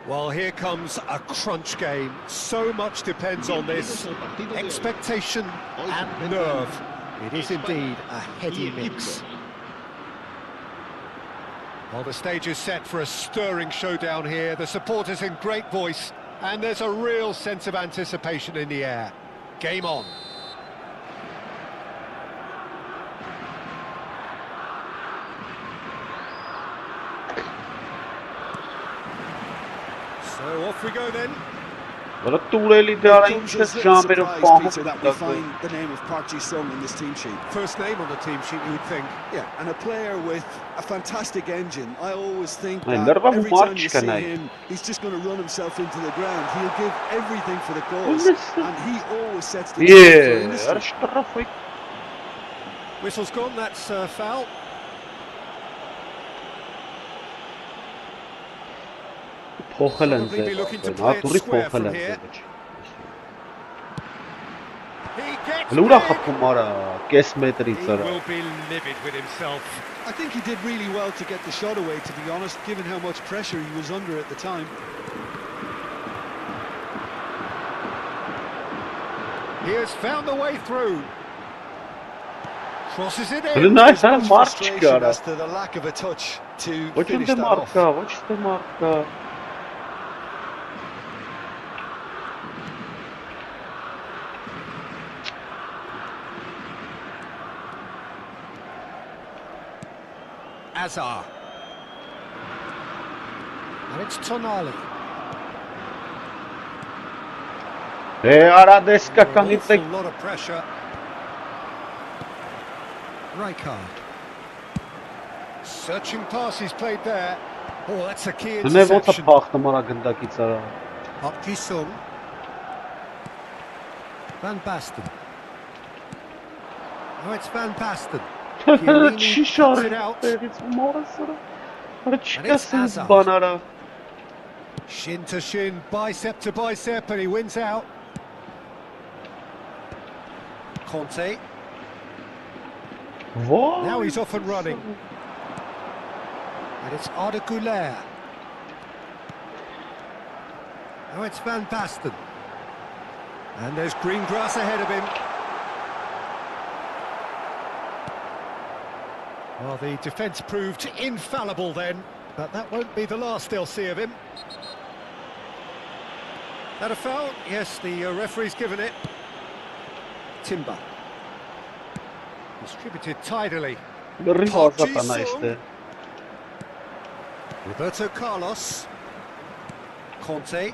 Well, here comes a crunch game. So much depends on this. Expectation and nerve. It is indeed a heady mix. Well, the stage is set for a stirring showdown here. The supporters in great voice, and there's a real sense of anticipation in the air. Game on. So off we go then. Որը տուրելի դարա ինչպես ժամերով պահում that we find the name of Park Ji-sung in this team sheet. First name on the team sheet, you would think. Yeah, and a player with a fantastic engine. I always think Ay, that nerva every bu time you marca, see nay. him, he's just going to run himself into the ground. He'll give everything for the cause, Listen. and he always sets the tone for Yeah, industry. arştarafık. Whistle's gone, that's foul. Փոխել են Probably be looking to ձեր, play it հատուրի square փոխել from են here. ձեր։ He gets Լուրա big. խփում արա, կես մետրից He արա։ will be livid with himself. I think he did really well to get the shot away, to be honest, given how much pressure he was under at the time. He has found the way through. Crosses it Հələ in. նայս հա Much մարդ frustration չկա արա։ as to the lack of a touch to Ոչ finish ունդե that մարդ off. կա, ոչ թե մարդ կա։ Azar. And it's Tonali. Արա դեսկականի Awful տեք։ lot of pressure. Rijkaard. Searching pass he's played there. Oh, that's a key Նե ոնց է interception. փախտում արա գնդակից արա։ Park Ji-sung. Van Basten. Oh, it's Van Basten. Chiellini Չի cuts շարի it out. տեղից մորս արա։ Արա And չկա it's սենց Hazard. բան արա։ Shin to shin, bicep to bicep, and he wins out. Conte. Ո՞վ։ Now he's off and running. And it's 𝐄𝐅𝐻𝐿. Now it's Van Basten. And there's green grass ahead of him. Well, the defence proved infallible then, but that won't be the last they'll see of him. That a foul? Yes, the referee's given it. Timber. Distributed tidily. Լրի Park հազատ անա Ji-sung. այստեղ։ Roberto Carlos. Conte.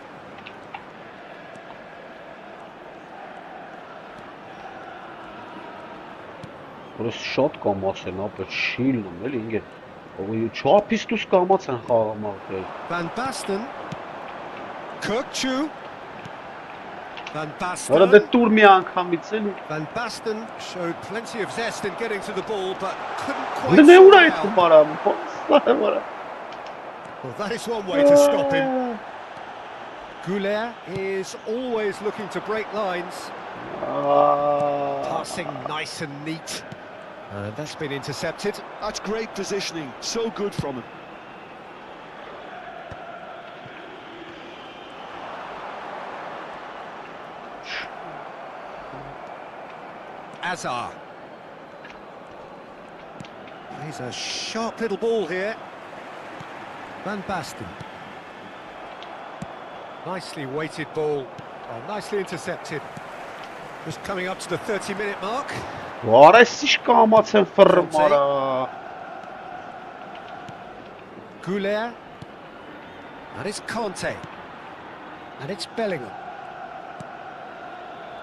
Որս շատ կամաց են, ապա չի լում, էլի ինգե։ Ո՞յ չափիստուս կամաց են խաղում աղբեր։ Van Basten. Ǩăkçu. Van Արա դե Basten. տուր մի անգամից էլի։ Van Basten showed plenty of zest in getting to the ball, but couldn't quite Դե sort ուրա it է out. խում արա, ո՞նց արա։ Well, that is one way to stop him. Ǩăkçu is always looking to break lines. Passing nice and neat. And that's been intercepted. That's great positioning, so good from him. Azar. He's a sharp little ball here. Van Basten. Nicely weighted ball. Oh, nicely intercepted. Just coming up to the 30-minute mark. Արա էսիշ կամաց են ֆռմ արա։ Ǩăkçu. And it's Conte. And it's Bellingham.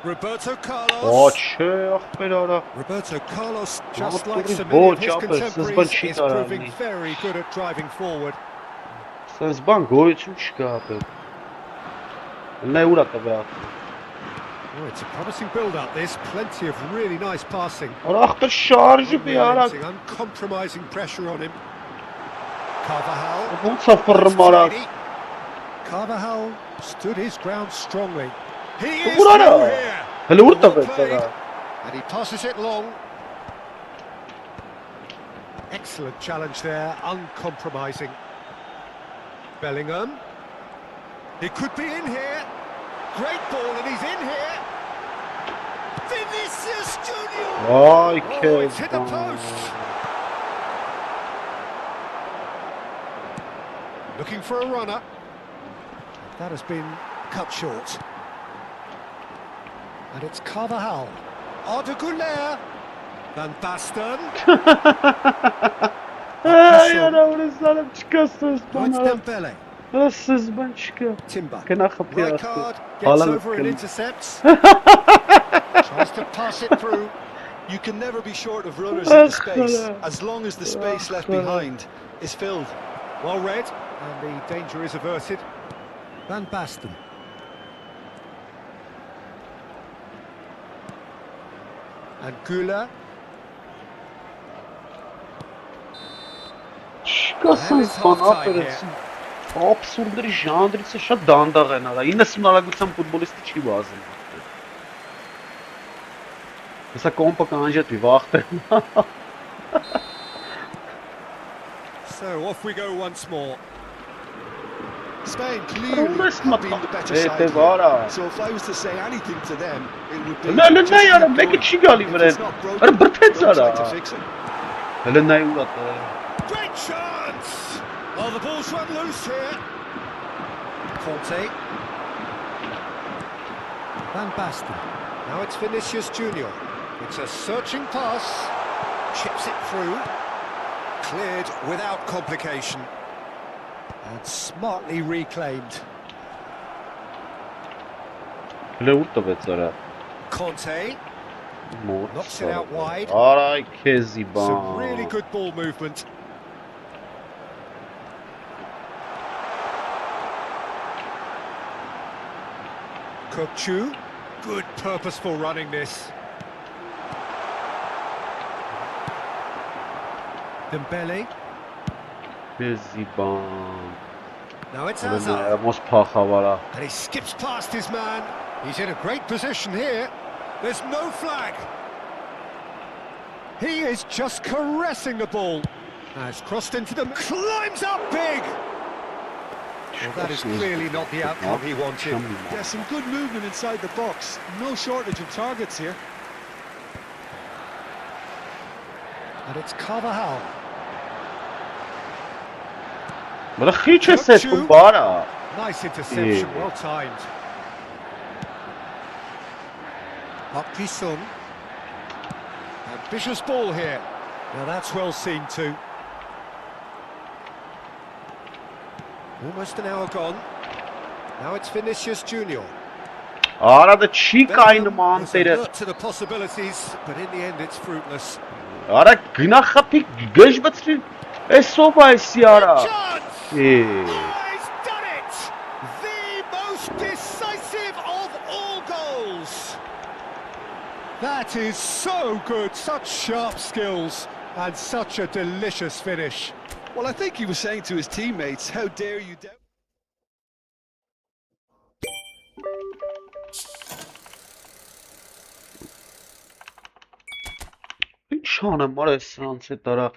Roberto Ո Carlos. չէ, ախպեր արա։ Roberto Carlos, just Well, like so Bob many of his Jabez, contemporaries, this is one proving cheater, very good at driving forward. Սենց բան գոյություն չկա ապեր։ Նե ուրա տվա։ Oh, it's a promising build-up, this. Plenty of really nice passing. Արա ախպեր շարժը մի արա։ Unrelenting, uncompromising pressure on him. Carvajal. Ոնց է ֆռմ արա։ Carvajal stood his ground strongly. He is Ո՞ւր արա։ through here. Հələ ուր Well տվեց played. արա։ And he passes it long. Excellent challenge there, uncompromising. Bellingham. He could be in here. Great ball, and he's in here. Vinicius Junior. Ay Oh, it's hit the kezban. post. Looking for a runner. That has been cut short. And it's 𝐄𝐅𝐎𝐻𝐿. 𝐷𝐴. Van Basten. Ay anamını sanım çıkasınız Now it's bana. Dembele. Nasılsınız ben çıkıyor. Timber. Kena kapıya Right attı. card. Gets Haaland over and can- intercepts. Tries to pass it through. You can never be short of runners in the space, as long as the space left behind is filled. Well read, and the danger is averted. Van Basten. And 𝐄𝐅𝐎𝐻. Çıkasınız bana aferin. Absurdları janrısı շատ դանդաղ են արա 90 արագության ֆուտբոլիստի չի բազում։ Հեսա կոմպը կանջետվի վախտը։ So off we go once more. Spain clearly Almost have been not- the better Eh, side te here. vara. So if I was to say anything to them, it would be Լը just նայ արա keep մեկը going. չի գալի If վրան։ it's not broken, Արա բրթեց don't արա։ try to fix it. Հələ նայ ուրա։ Great chance! Oh, the ball's run loose here. Conte. Van Basten. Now it's Vinicius Junior. It's a searching pass. Chips it through. Cleared without complication. And smartly reclaimed. Հələ ուր տվեց արա։ Conte. Մոտ։ Knocks it out wide. Արայ քեզի Some really բան։ good ball movement. 𝐶𝐿. Good purposeful running this. Dembele. Քեզի բան։ Now it's Հələ նայ Hazard. ոնց փախավ արա։ And he skips past his man. He's in a great position here. There's no flag. He is just caressing the ball. Has crossed into them. Climbs up big. Well, that is clearly not the outcome he wanted. There's some good movement inside the box. No shortage of targets here. And it's 𝐄𝐅𝐻𝐿. Բրա խիչ է սեթում բարա։ Nice interception, Yeah. well timed. 𝐷𝐴. Ambitious ball here. Now that's well seen too. Almost an hour gone. Now it's Vinicius Junior. Արա դա չի կայնում Bellingham is անտերը։ alert to the possibilities, but in the end it's fruitless. Արա գնա խփի գժվեցրի։ Էսով այսի արա։ Chance! Է։ Oh, he's done it! The most decisive of all goals. That is so good, such sharp skills, and such a delicious finish. Well, I think he was saying to his teammates, how dare you doubt. Ինչ անեմ արա սրանց հետ արա։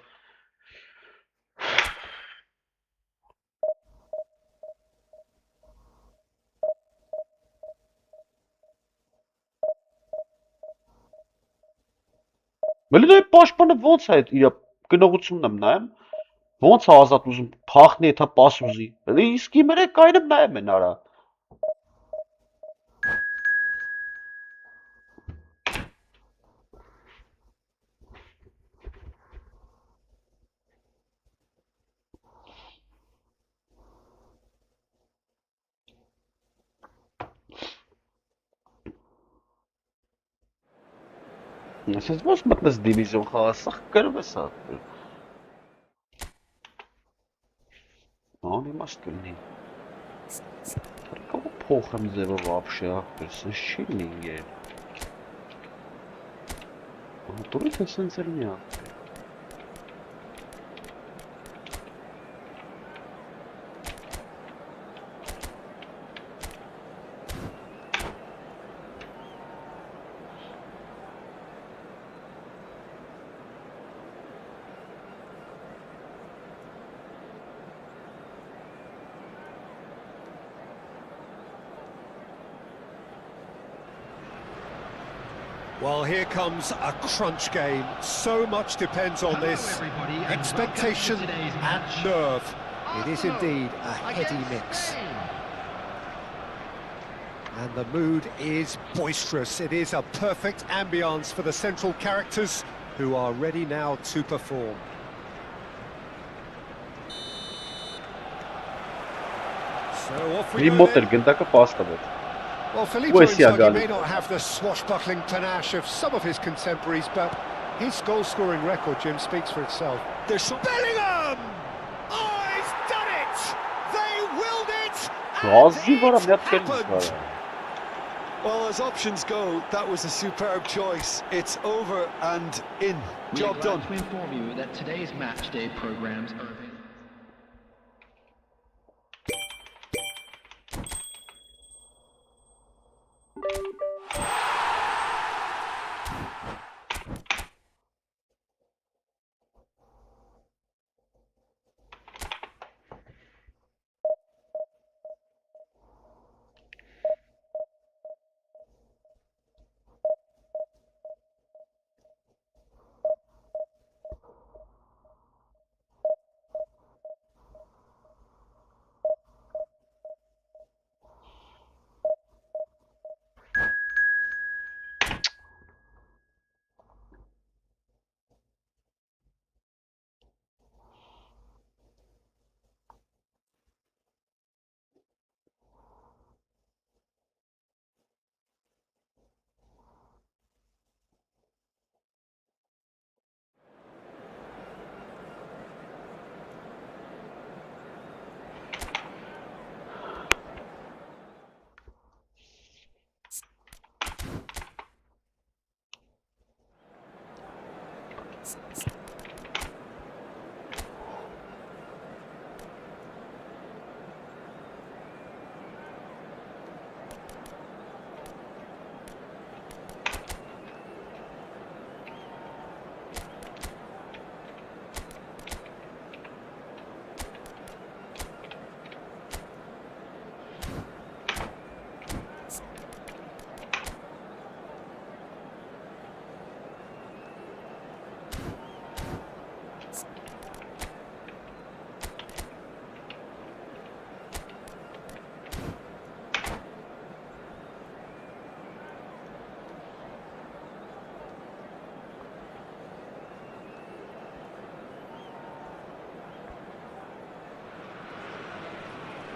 Մելը դե պաշտպանը ոնց է այդ իր գնողությունն եմ նայեմ։ Ոնց է ազատ ուզում փախնի, եթե պաս ուզի։ Էլի իսկի մերը կայնը նայեմ են արա։ Ասես ոնց մտնես դիվիզիոն խաղա, սա կրվես է։ Անիմաստ կլինի։ Կого փոխեմ ձևը вообще, ախպեր, սենց չի լինի։ Դուրս է սենց էլ մի ախպեր։ Well, here comes a crunch game. So much depends on this. Expectation and nerve. It is indeed a heady mix. And the mood is boisterous. It is a perfect ambience for the central characters who are ready now to perform. So off we go then. Well, Filippo Inzaghi may not have the swashbuckling panache of some of his contemporaries, but his goal-scoring record, Jim, speaks for itself. There's some... Bellingham! Oh, he's done it! They willed it! And it happened! Well, as options go, that was a superb choice. It's over and in. Job done. To inform you that today's match day programs are available.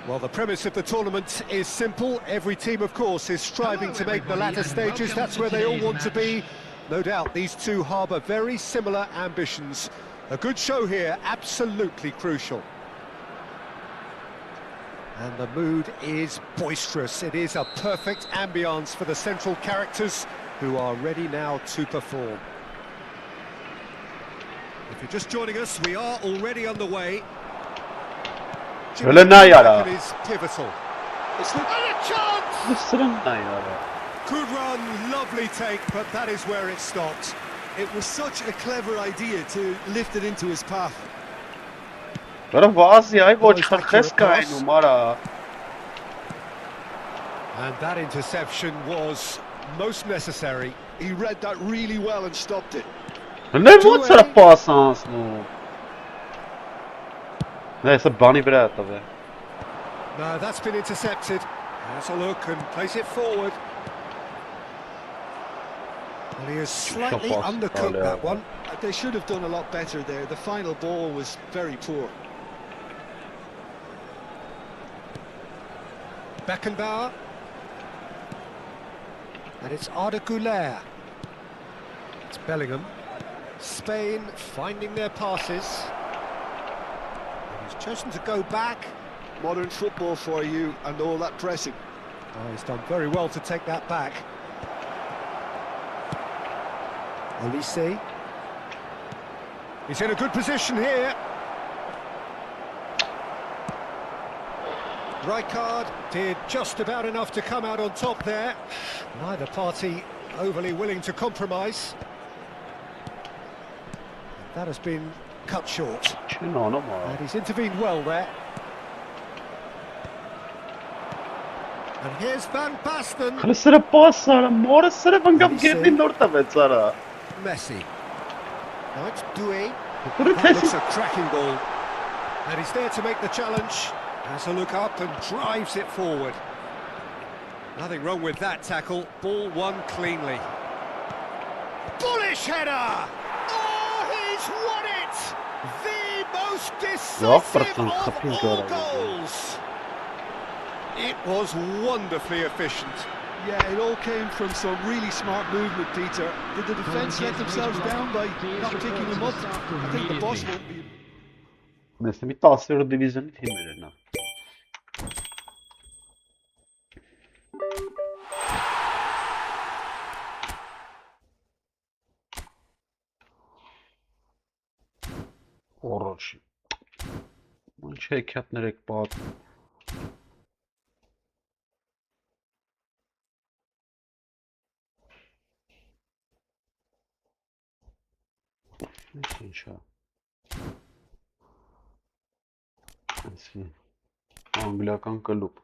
Well, the premise of the tournament is simple. Every team, of course, is striving to make the latter stages. That's where they all want to be. No doubt these two harbour very similar ambitions. A good show here, absolutely crucial. And the mood is boisterous. It is a perfect ambience for the central characters who are ready now to perform. If you're just joining us, we are already underway. Öyle ne yara? Is pivotal. It's and a chance! Could run, lovely take, but that is where it stopped. It was such a clever idea to lift it into his path. Dora vazi ai vou te refrescar no mara. And that interception was most necessary. He read that really well and stopped it. Ne vou te passar no. That's a bunny brat of it. No, that's been intercepted. Has a look and plays it forward. Well, he has slightly undercooked that one. They should have done a lot better there. The final ball was very poor. Beckenbauer. And it's 𝐄𝐅𝐻𝐿. It's Bellingham. Spain finding their passes. He's chosen to go back. Modern football for you and all that pressing. Oh, he's done very well to take that back. Olise. He's in a good position here. Rijkaard did just about enough to come out on top there. Neither party overly willing to compromise. That has been cut short. And he's intervened well there. And here's Van Basten. Քանի սրա պասարա, մորը սրա վանգավ գետնին նոր տվեց արա։ Messi. Now it's Doué. Դուրը That looks թեսի։ a cracking ball. And he's there to make the challenge. Has a look up and drives it forward. Nothing wrong with that tackle. Ball won cleanly. Bullish header! Oh, he's won it! The most decisive of all goals! It was wonderfully efficient. Yeah, it all came from some really smart movement, Peter. Did the defence let themselves down by not picking him up? I think the boss won't be... Նեսը մի 10-րդ դիվիզիոնի թիմեր են նա։ Օրոշի։ Ինչ հեքիաթներ եք պատ։ Ինչա։ Այսի անգլիական կլուբ։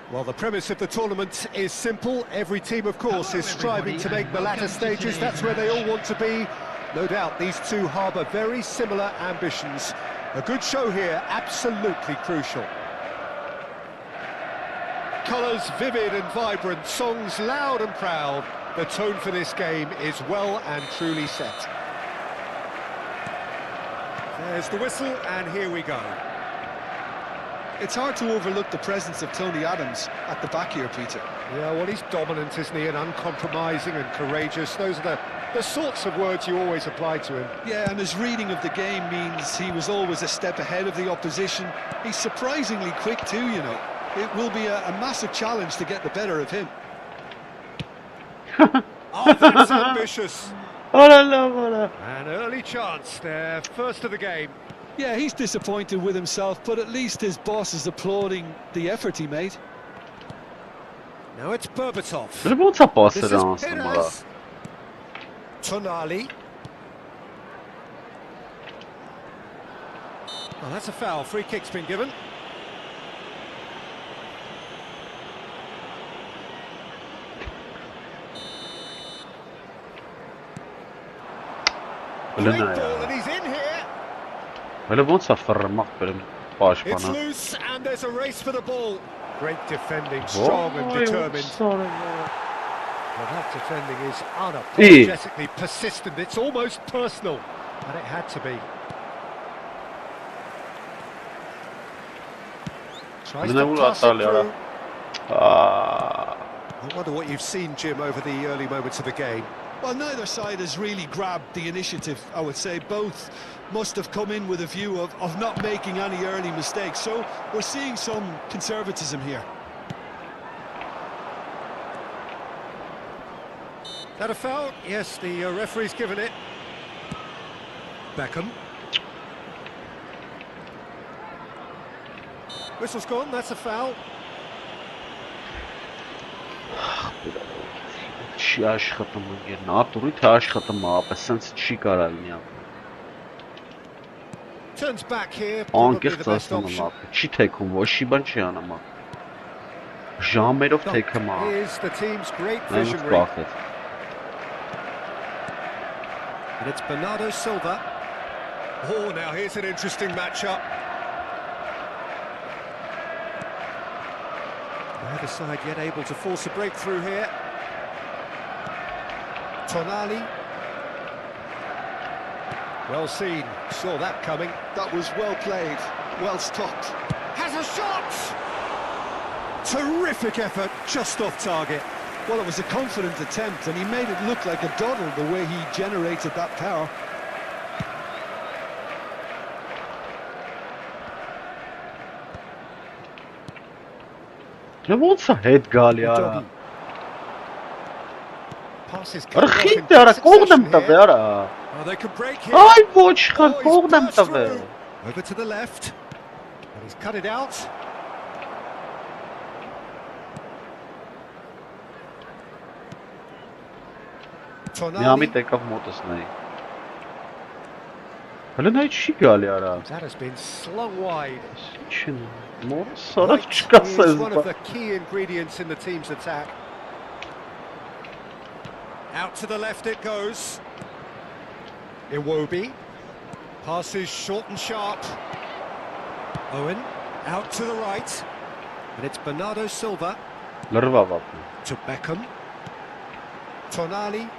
Well, the premise of the tournament is simple. Every team, of course, is striving to make the latter stages. That's where they all want to be. No doubt these two harbour very similar ambitions. A good show here, absolutely crucial. Colours vivid and vibrant, songs loud and proud. The tone for this game is well and truly set. There's the whistle, and here we go. It's hard to overlook the presence of Tony Adams at the back here, Peter. Yeah, well, he's dominant, isn't he, and uncompromising and courageous. Those are the sorts of words you always apply to him. Yeah, and his reading of the game means he was always a step ahead of the opposition. He's surprisingly quick too, you know. It will be a massive challenge to get the better of him. Oh, that's ambitious. Ora. An early chance there, first of the game. Yeah, he's disappointed with himself, but at least his boss is applauding the effort he made. Now it's Berbatov. Belə ոնց է This պասերը is անցնում արա։ Perez. Tonali. Oh, that's a foul. Free kick's been given. Belə Great nə ball, է։ and he's in here. Belə ոնց է ֆռմակ բերեմ It's պաշտպանը։ loose, and there's a race for the ball. Great defending, strong and determined. Well, that defending is unapologetically persistent. It's almost personal, and it had to be. Tries Դե to ուր pass it ատալ արա։ through. Ա I wonder what you've seen, Jim, over the early moments of the game. Well, neither side has really grabbed the initiative, I would say. Both must have come in with a view of not making any early mistakes. So we're seeing some conservatism here. That a foul? Yes, the referee's given it. Beckham. Whistle's gone, that's a foul. Չի աշխատում ընկեր, նատուրի թե աշխատում է, ապա սենց չի կարա լինի։ Turns back here, probably Անկեղծ the best ասում եմ, option. ապա չի թեքում, ոչ մի բան չի անում։ Ժամերով թեքում է։ Here's the team's great Նայում visionary. բախեց։ And it's Bernardo Silva. Oh, now here's an interesting matchup. Neither side yet able to force a breakthrough here. Tonali. Well seen, saw that coming. That was well played, well stopped. Has a shot! Terrific effort, just off target. Well, it was a confident attempt, and he made it look like a doddle the way he generated that power. Դե ոնց է հետ գալի արա։ Doggy. Passes Արա coming off in խիտ արա, կողն եմ succession տվել here. արա։ Oh, they could break here. Այ ոչ խր, Oh, he's կողն եմ burst տվել։ through. Over to the left. And he's cut it out. Միամիտ Tonali. եկավ մոտս նայի։ Հələ նայ չի գալի արա։ That has been slung wide. Ինչ մորս արա Height չկասես is one բա։ of the key ingredients in the team's attack. Out to the left it goes. Iwobi. Passes short and sharp. Owen. Out to the right. And it's Bernardo Silva Լրվավ ապա։ to Beckham. Tonali.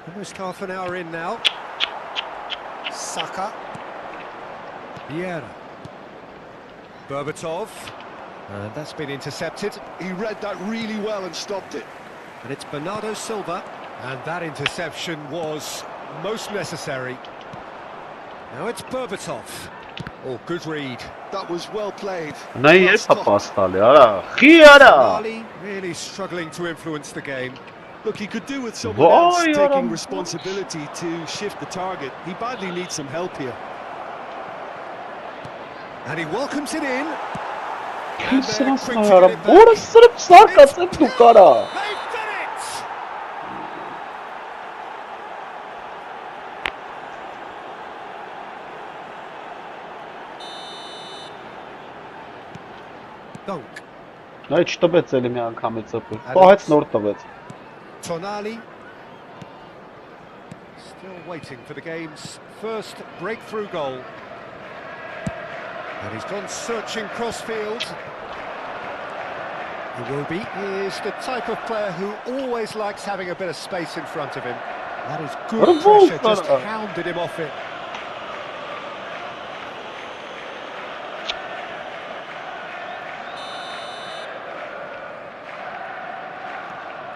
Almost half an hour in now. Saka. Vieira. Berbatov. And that's been intercepted. He read that really well and stopped it. And it's Bernardo Silva. And that interception was most necessary. Now it's Berbatov. Oh, good read. That was well played. Նայ Well երբ է stopped. պաս տալի արա։ Խի արա։ Tonali really struggling to influence the game. Look, he could do with someone Why, else taking Aram? responsibility to shift the target. He badly needs some help here. And he welcomes it in. And they're Սրանց quick to նայ արա, get it back. որը սրբ սարկացել դու կարա։ They've done it! Dunk. Նայ չտվեց էլի մի անգամից ապը։ Պահեց նոր տվեց։ Tonali. Still waiting for the game's first breakthrough goal. And he's gone searching crossfield. Iwobi is the type of player who always likes having a bit of space in front of him. That is good Bravo, pressure, just bravo. hounded him off it.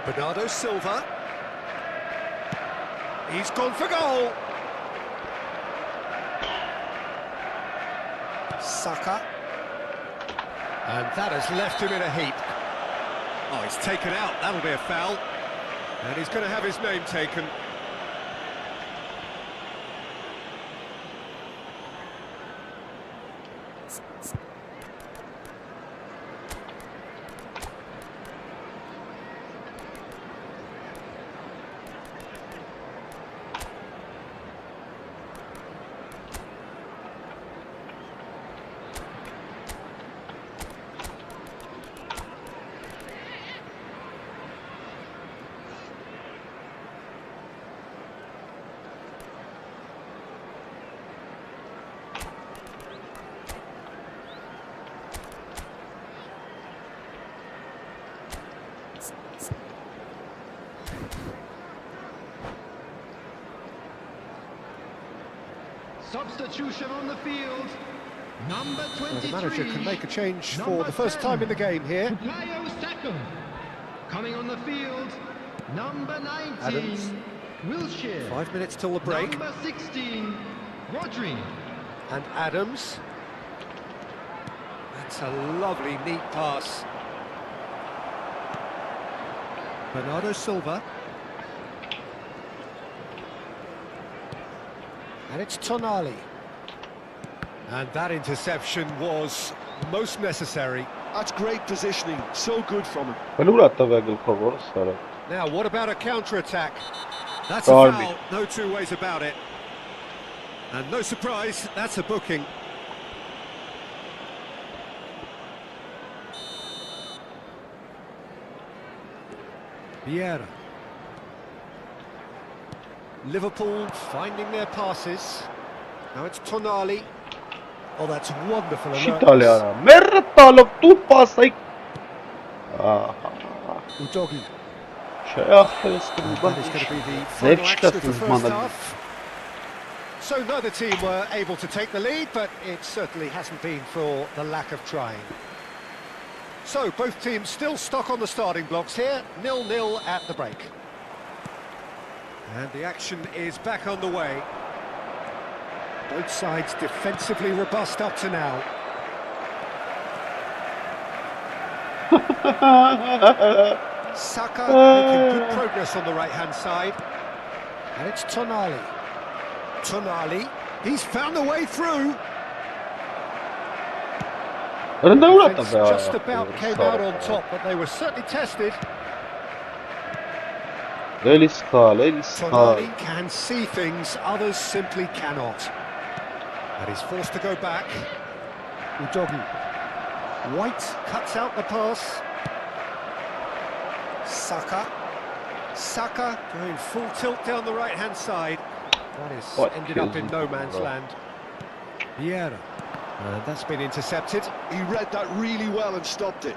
Bernardo Silva. He's gone for goal. Saka. And that has left him in a heap. Oh, he's taken out. That'll be a foul. And he's going to have his name taken. Substitution on the field. Number Well, 23. the manager can make a change for the first time in the game here. 𝐄𝐅𝐎𝐓𝐁. Coming on the field, number 19, Adams. Wilshere. 5 minutes till the break. Number 16, Rodri. And Adams. That's a lovely, neat pass. Bernardo Silva. And it's Tonali. And that interception was most necessary. That's great positioning, so good from him. Now, what about a counter-attack? That's a Derby. foul, no two ways about it. And no surprise, that's a booking. Vieira. Liverpool finding their passes. Now it's Tonali. Oh, that's wonderful alertness. İtalya. Mertalov tu pasaj. Udogi. Şey yaptınız That is going to be the final action of the first half. So neither team were able to take the lead, but it certainly hasn't been for the lack of trying. So both teams still stuck on the starting blocks here, 0-0 at the break. And the action is back underway. Both sides defensively robust up to now. Saka making good progress on the right-hand side. And it's Tonali. Tonali, he's found a way through. Defence just about came out on top, but they were certainly tested. Tonali can see things others simply cannot. And he's forced to go back. Udogi. White cuts out the pass. Saka. Saka going full tilt down the right-hand side. That is ended up in no man's land. Vieira. And that's been intercepted. He read that really well and stopped it.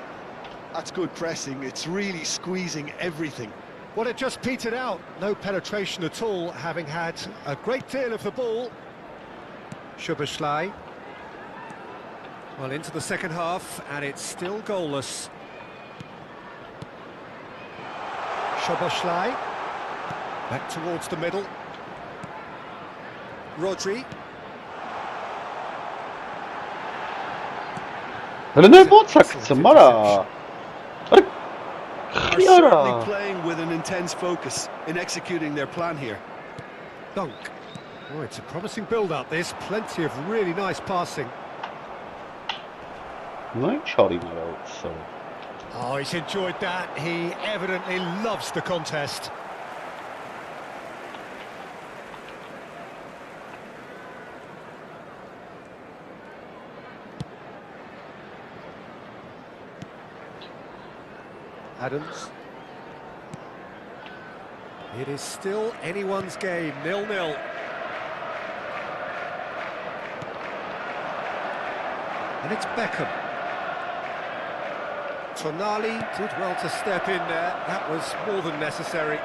That's good pressing, it's really squeezing everything. Well, it just petered out. No penetration at all, having had a great deal of the ball. Szoboszlai. Well, into the second half, and it's still goalless. Szoboszlai. Back towards the middle. Rodri. Are certainly playing with an intense focus in executing their plan here. Dunk. Oh, it's a promising build-up, this. Plenty of really nice passing. Oh, he's enjoyed that. He evidently loves the contest. Adams. It is still anyone's game, 0-0. And it's Beckham. Tonali did well to step in there. That was more than necessary.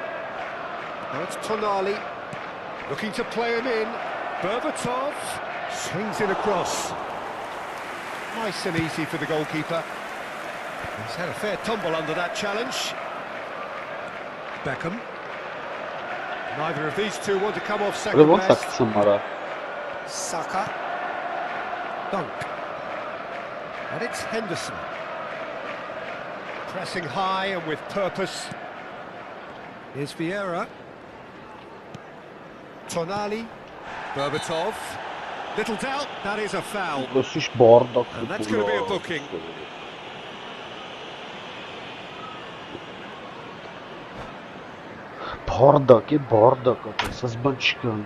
Now it's Tonali. Looking to play him in. Berbatov swings it across. Nice and easy for the goalkeeper. He's had a fair tumble under that challenge. Beckham. Neither of these two want to come off second best. Saka. Dunk. And it's Henderson. Pressing high and with purpose. Here's Vieira. Tonali. Berbatov. Little doubt, that is a foul. And that's going to be a booking. Bardak, со сбанчиками.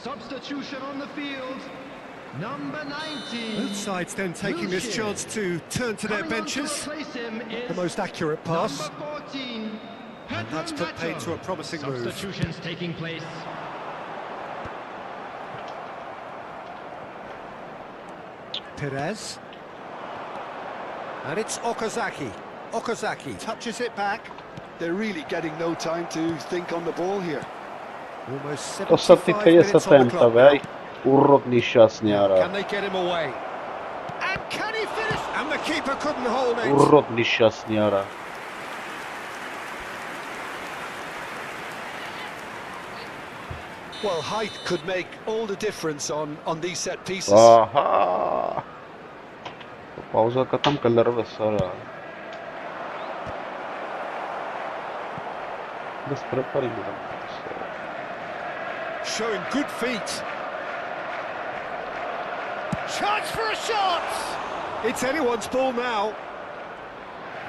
Substitution on the field. Number 19. Both sides then taking this chance to turn to their benches. The most accurate pass. Number 14. And that's put paid to a promising move. Substitutions taking place. Perez. And it's Okazaki. Okazaki touches it back. They're really getting no time to think on the ball here. Almost To sad ti 75 feje minutes sa on the temta, clock vej. now. Urrot nešťastný, Can ara. they get him away? And can he finish? And the keeper couldn't hold it. Urrot nešťastný, ara. Well, height could make all the difference on these set pieces. Ահա. Պաուզակա там կլրվես, արա. Դες պրեպարի միտամ։ Showing good feet. Chance for a shot! It's anyone's ball now.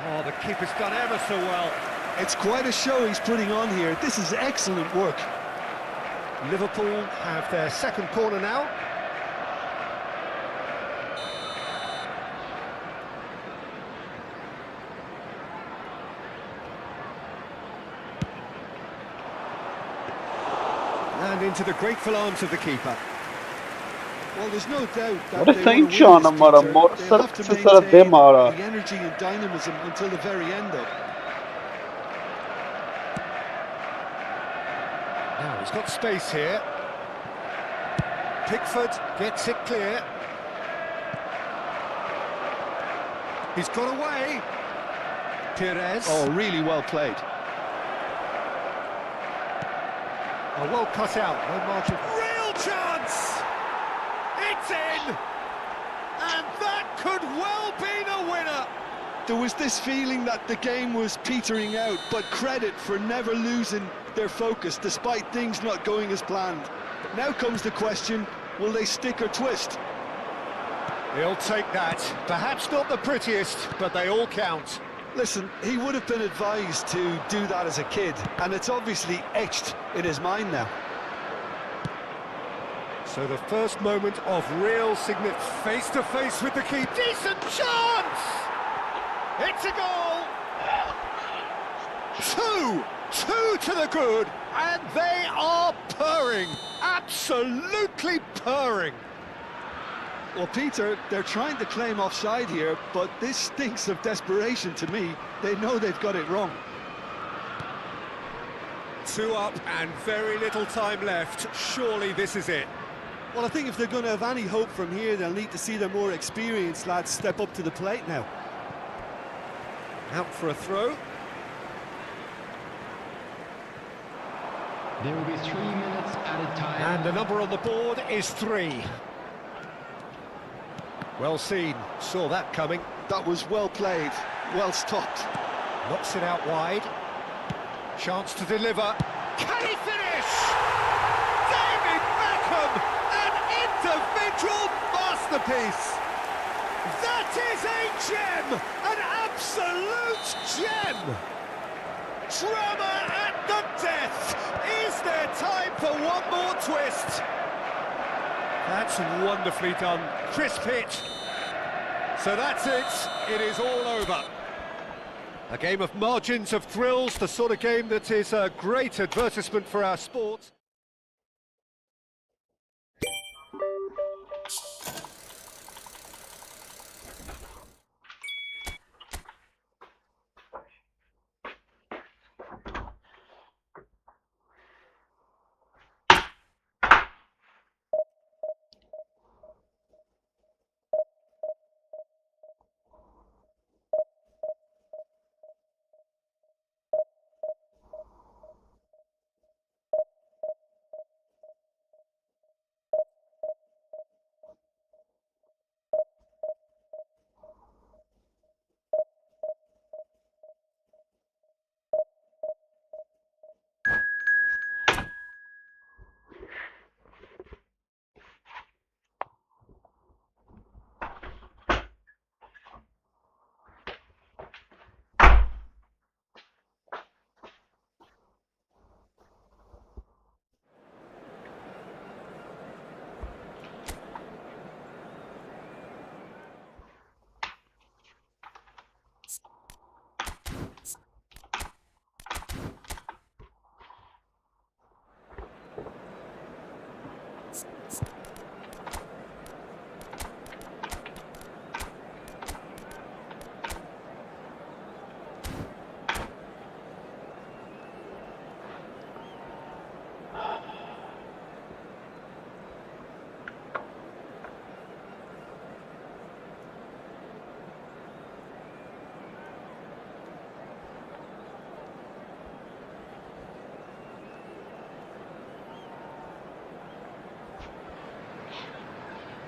Oh, the keeper's done ever so well. It's quite a show he's putting on here. This is excellent work. Liverpool have their second corner now. And into the grateful arms of the keeper. Well, there's no doubt that What a they thing, want to John, win this, amara, Peter. more They'll have to success at maintain them, ara. the energy and dynamism until the very end, though. Now he's got space here. Pickford gets it clear. He's got away. Perez. Oh, really well played. Oh, well cut out. No margin. Real chance! It's in! And that could well be the winner! There was this feeling that the game was petering out, but credit for never losing their focus despite things not going as planned. Now comes the question, will they stick or twist? He'll take that. Perhaps not the prettiest, but they all count. Listen, he would have been advised to do that as a kid, and it's obviously etched in his mind now. So the first moment of real significance, face to face with the keeper. Decent chance! It's a goal! Two to the good, and they are purring, absolutely purring. Well, Peter, they're trying to claim offside here, but this stinks of desperation to me. They know they've got it wrong. 2 up and very little time left. Surely this is it. Well, I think if they're going to have any hope from here, they'll need to see their more experienced lads step up to the plate now. Out for a throw. There will be 3 minutes added time. And the number on the board is 3. Well seen, saw that coming. That was well played, well stopped. Knocks it out wide. Chance to deliver. Can he finish? David Beckham, an individual masterpiece. That is a gem, an absolute gem. Drama at the death. Is there time for one more twist? That's wonderfully done. Crisp hit. So that's it. It is all over. A game of margins of thrills, the sort of game that is a great advertisement for our sport.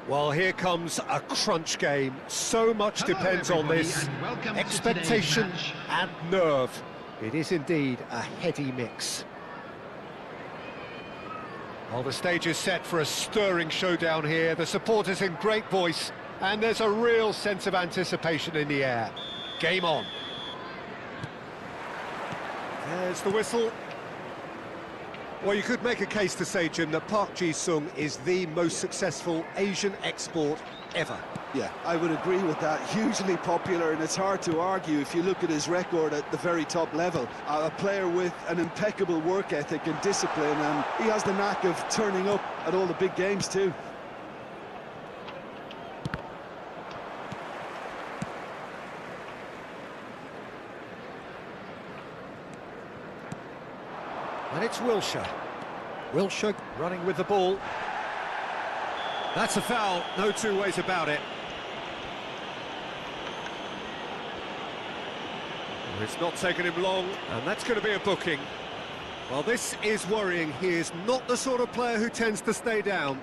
Well, here comes a crunch game. So much Hello, depends on everybody, this. and welcome to Expectation today's match. and nerve. It is indeed a heady mix. Well, the stage is set for a stirring showdown here. The supporters in great voice, and there's a real sense of anticipation in the air. Game on. There's the whistle. Well, you could make a case to say, Jim, that Park Ji-sung is the most successful Asian export ever. Yeah, I would agree with that. Hugely popular, and it's hard to argue if you look at his record at the very top level. A player with an impeccable work ethic and discipline, and he has the knack of turning up at all the big games too. And it's Wilshere. Wilshere running with the ball. That's a foul, no two ways about it. Well, it's not taken him long, and that's going to be a booking. Well, this is worrying. He is not the sort of player who tends to stay down.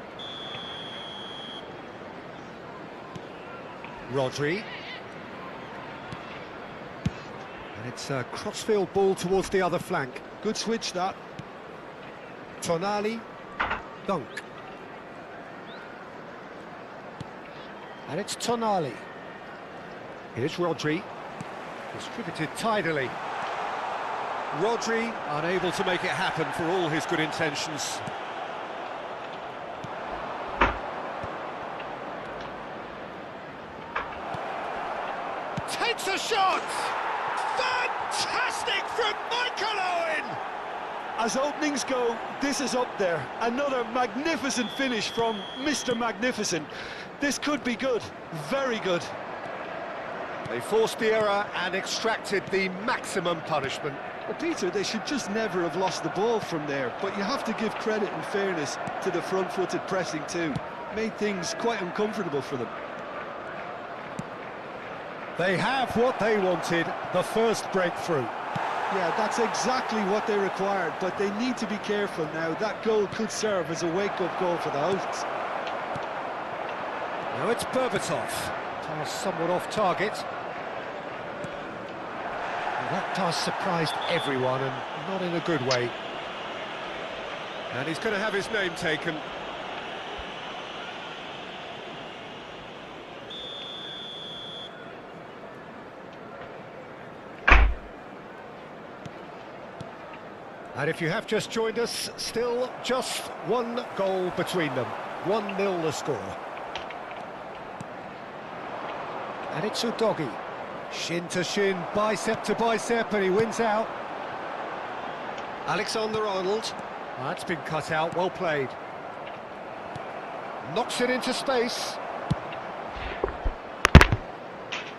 Rodri. And it's a crossfield ball towards the other flank. Good switch, that. Tonali, Dunk. And it's Tonali. Here's Rodri. Distributed tidily. Rodri unable to make it happen for all his good intentions. Takes a shot! Fantastic from Michael Owen! As openings go, this is up there. Another magnificent finish from Mr. Magnificent. This could be good, very good. They forced the error and extracted the maximum punishment. Well, Peter, they should just never have lost the ball from there, but you have to give credit and fairness to the front-footed pressing too. Made things quite uncomfortable for them. They have what they wanted, the first breakthrough. Yeah, that's exactly what they required, but they need to be careful now. That goal could serve as a wake-up goal for the hosts. Now it's Berbatov. Pass somewhat off target. Well, that pass surprised everyone, and not in a good way. And he's going to have his name taken. And if you have just joined us, still just one goal between them. 1-0 the score. And it's Udogi. Shin to shin, bicep to bicep, and he wins out. Alexander-Arnold. That's been cut out, well played. Knocks it into space.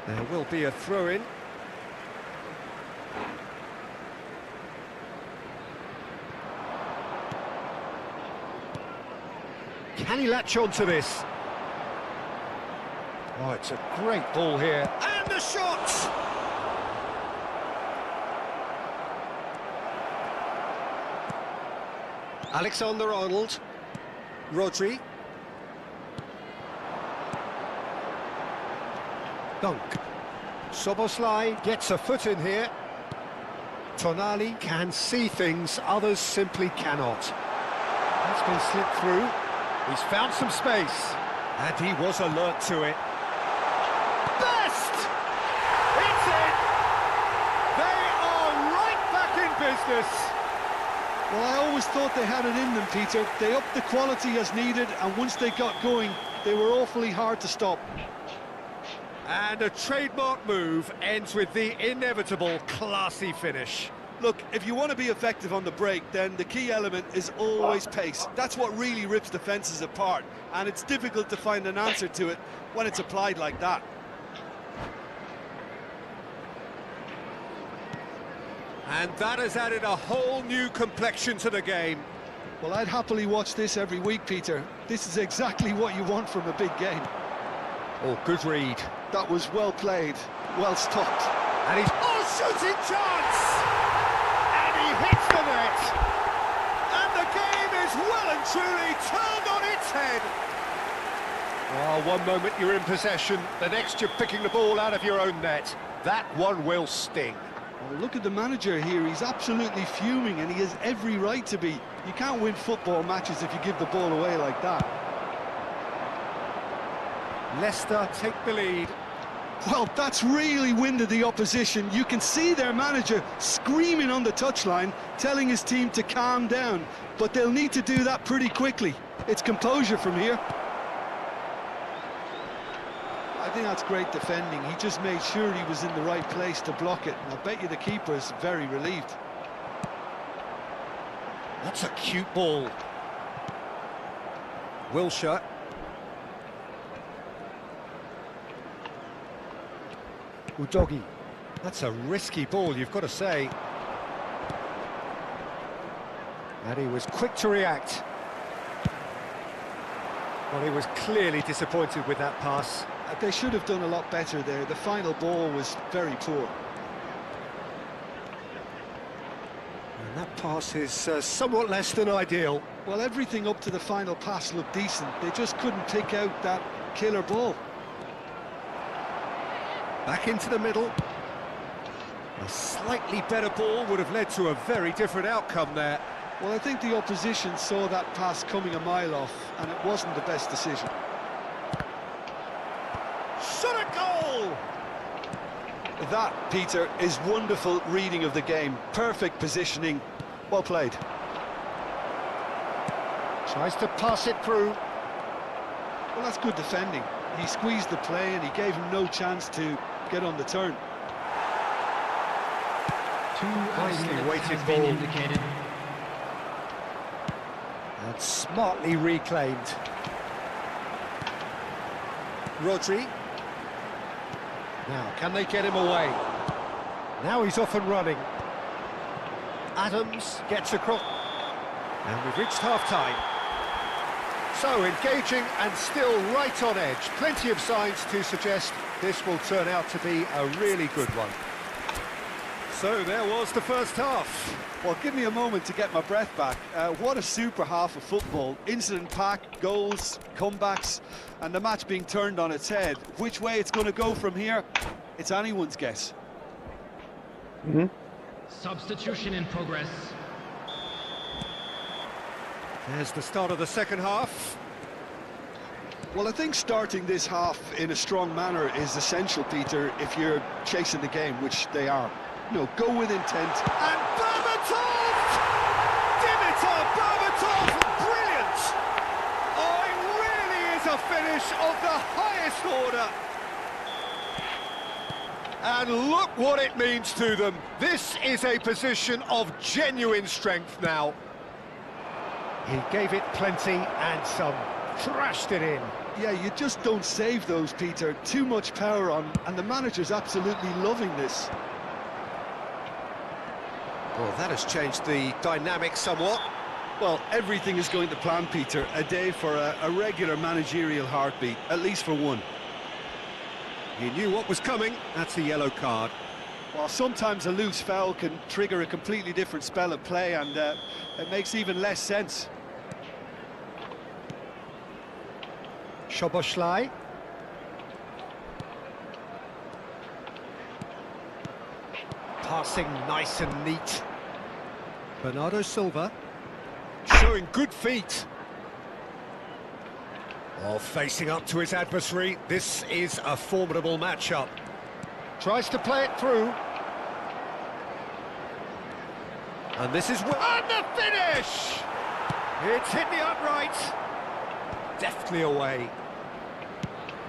There will be a throw-in. Can he latch on to this? Oh, it's a great ball here. And the shot! Alexander-Arnold. Rodri. Dunk. Szoboszlai gets a foot in here. Tonali can see things others simply cannot. That's been slipped through. He's found some space, and he was alert to it. Best! It's in! They are right back in business! Well, I always thought they had it in them, Peter. They upped the quality as needed, and once they got going, they were awfully hard to stop. And a trademark move ends with the inevitable classy finish. Look, if you want to be effective on the break, then the key element is always pace. That's what really rips defences apart, and it's difficult to find an answer to it when it's applied like that. And that has added a whole new complexion to the game. Well, I'd happily watch this every week, Peter. This is exactly what you want from a big game. Oh, good read. That was well played, well stopped. And he's... Oh, shooting chance! And he hits the net! And the game is well and truly turned on its head! Oh, one moment you're in possession, the next you're picking the ball out of your own net. That one will sting. Well, look at the manager here, he's absolutely fuming and he has every right to be. You can't win football matches if you give the ball away like that. Leicester take the lead. Well, that's really winded the opposition. You can see their manager screaming on the touchline, telling his team to calm down. But they'll need to do that pretty quickly. It's composure from here. I think that's great defending. He just made sure he was in the right place to block it. And I bet you the keeper's very relieved. That's a cute ball. Wilshere. Udogi. That's a risky ball, you've got to say. And he was quick to react. Well, he was clearly disappointed with that pass. They should have done a lot better there. The final ball was very poor. And that pass is somewhat less than ideal. Well, everything up to the final pass looked decent. They just couldn't pick out that killer ball. Back into the middle. A slightly better ball would have led to a very different outcome there. Well, I think the opposition saw that pass coming a mile off, and it wasn't the best decision. Shot a goal! That, Peter, is wonderful reading of the game. Perfect positioning. Well played. Tries to pass it through. Well, that's good defending. He squeezed the play and he gave him no chance to get on the turn. Nicely weighted ball. Indicated. And smartly reclaimed. Rodri. Now, can they get him away? Now he's off and running. Adams gets across. And we've reached half-time. So, engaging and still right on edge. Plenty of signs to suggest this will turn out to be a really good one. So, there was the first half. Well, give me a moment to get my breath back. What a super half of football. Incident-packed, goals, comebacks, and the match being turned on its head. Which way it's going to go from here, it's anyone's guess. Substitution in progress. There's the start of the second half. Well, I think starting this half in a strong manner is essential, Peter, if you're chasing the game, which they are. You know, go with intent. And Berbatov! Dimitar Berbatov! Brilliant! Oh, it really is a finish of the highest order. And look what it means to them. This is a position of genuine strength now. He gave it plenty and some, thrashed it in. Yeah, you just don't save those, Peter. Too much power on, and the manager's absolutely loving this. Well, that has changed the dynamic somewhat. Well, everything is going to plan, Peter. A day for a regular managerial heartbeat, at least for one. He knew what was coming. That's a yellow card. Well, sometimes a loose foul can trigger a completely different spell of play, and it makes even less sense. Szoboszlai. Passing nice and neat. Bernardo Silva. Showing good feet. Oh, facing up to his adversary. This is a formidable matchup. Tries to play it through. And this is... And the finish! It's hit the upright. Deftly away.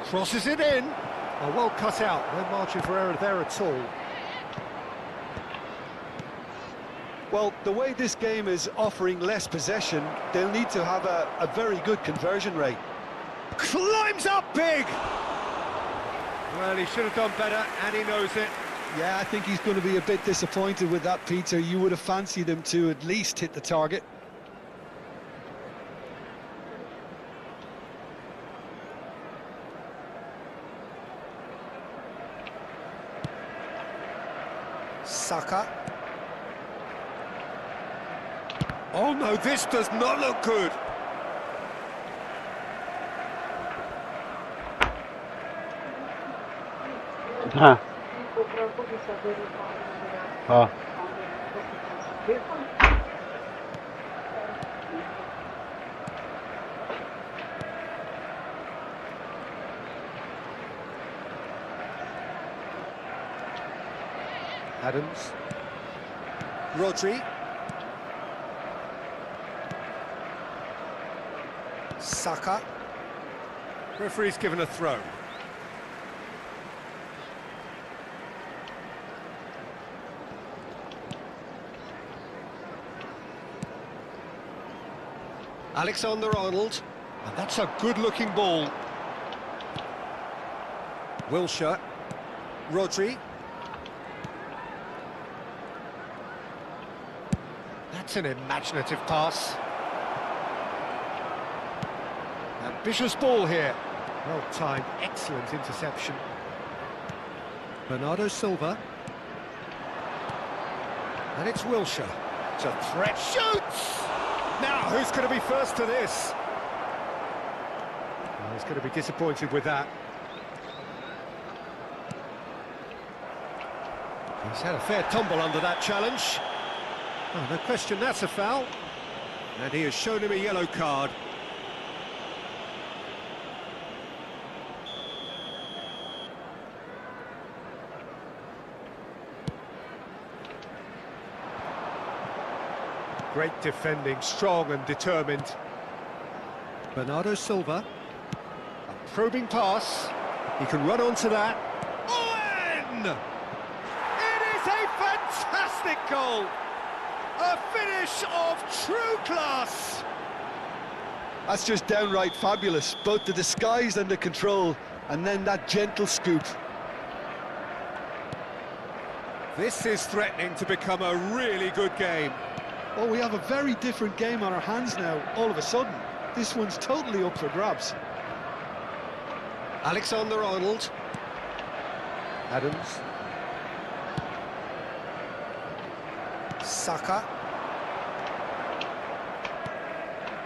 Crosses it in. Oh, well cut out. No margin for error there at all. Well, the way this game is offering less possession, they'll need to have a very good conversion rate. Climbs up big! Well, he should have done better, and he knows it. Yeah, I think he's going to be a bit disappointed with that, Peter. You would have fancied him to at least hit the target. Saka. Oh no, this does not look good. Հա, հա, Adams. Rodri. Saka. Referee's given a throw. Alexander-Arnold, and that's a good-looking ball. Wilshere, Rodri. That's an imaginative pass. Ambitious ball here. Well timed, excellent interception. Bernardo Silva. And it's Wilshere. It's a threat. Shoots! Now, who's going to be first to this? Well, he's going to be disappointed with that. He's had a fair tumble under that challenge. Oh, no question, that's a foul. And he has shown him a yellow card. Great defending, strong and determined. Bernardo Silva. A probing pass. He can run onto that. Owen! It is a fantastic goal! A finish of true class! That's just downright fabulous, both the disguise and the control, and then that gentle scoop. This is threatening to become a really good game. Oh, we have a very different game on our hands now, all of a sudden. This one's totally up for grabs. Alexander-Arnold. Adams. Saka.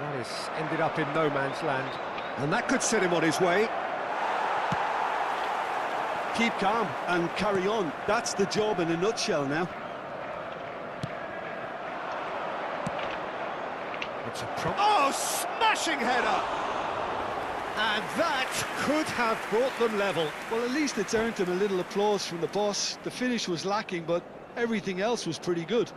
That has ended up in no man's land. And that could set him on his way. Keep calm and carry on. That's the job in a nutshell now. It's a smashing header! And that could have brought them level. Well, at least it's earned him a little applause from the boss. The finish was lacking, but everything else was pretty good.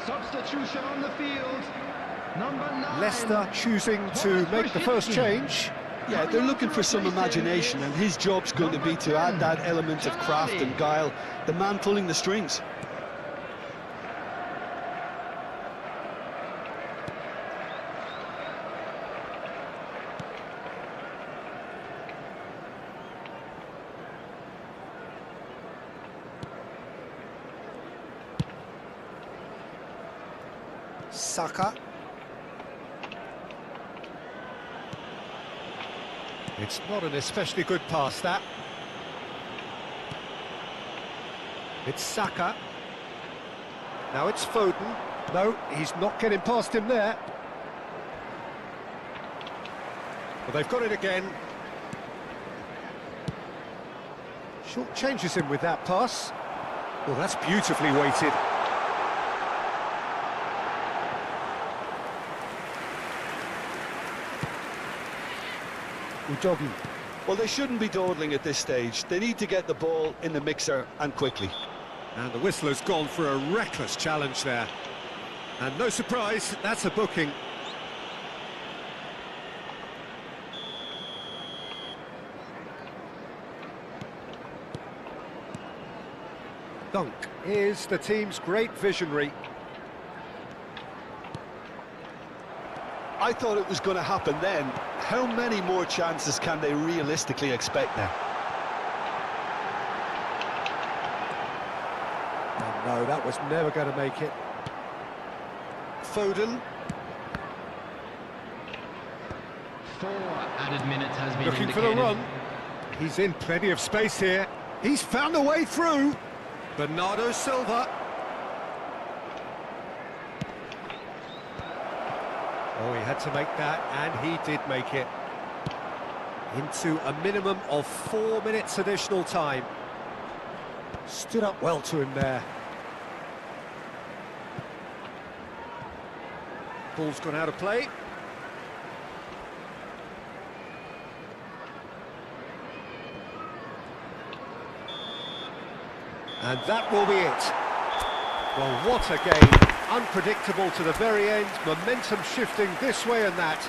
Substitution on the field. Number 9. Leicester choosing to make the first change. Yeah, they're looking for some imagination, and his job's going to be to add that element of craft and guile, the man pulling the strings. Saka. It's not an especially good pass, that. It's Saka. Now it's Foden. No, he's not getting past him there. Well, they've got it again. Short changes him with that pass. Well, that's beautifully weighted. Udogi. Well, they shouldn't be dawdling at this stage. They need to get the ball in the mixer and quickly. And the whistler's gone for a reckless challenge there. And no surprise, that's a booking. Dunk is the team's great visionary. I thought it was going to happen then. How many more chances can they realistically expect now? And No, that was never going to make it. Foden. 4 added minutes has been Looking for the indicated. run. He's in plenty of space here. He's found a way through. Bernardo Silva. Oh, he had to make that, and he did make it. Into a minimum of 4 minutes additional time. Stood up well to him there. Ball's gone out of play. And that will be it. Well, what a game. Unpredictable to the very end. Momentum shifting this way and that.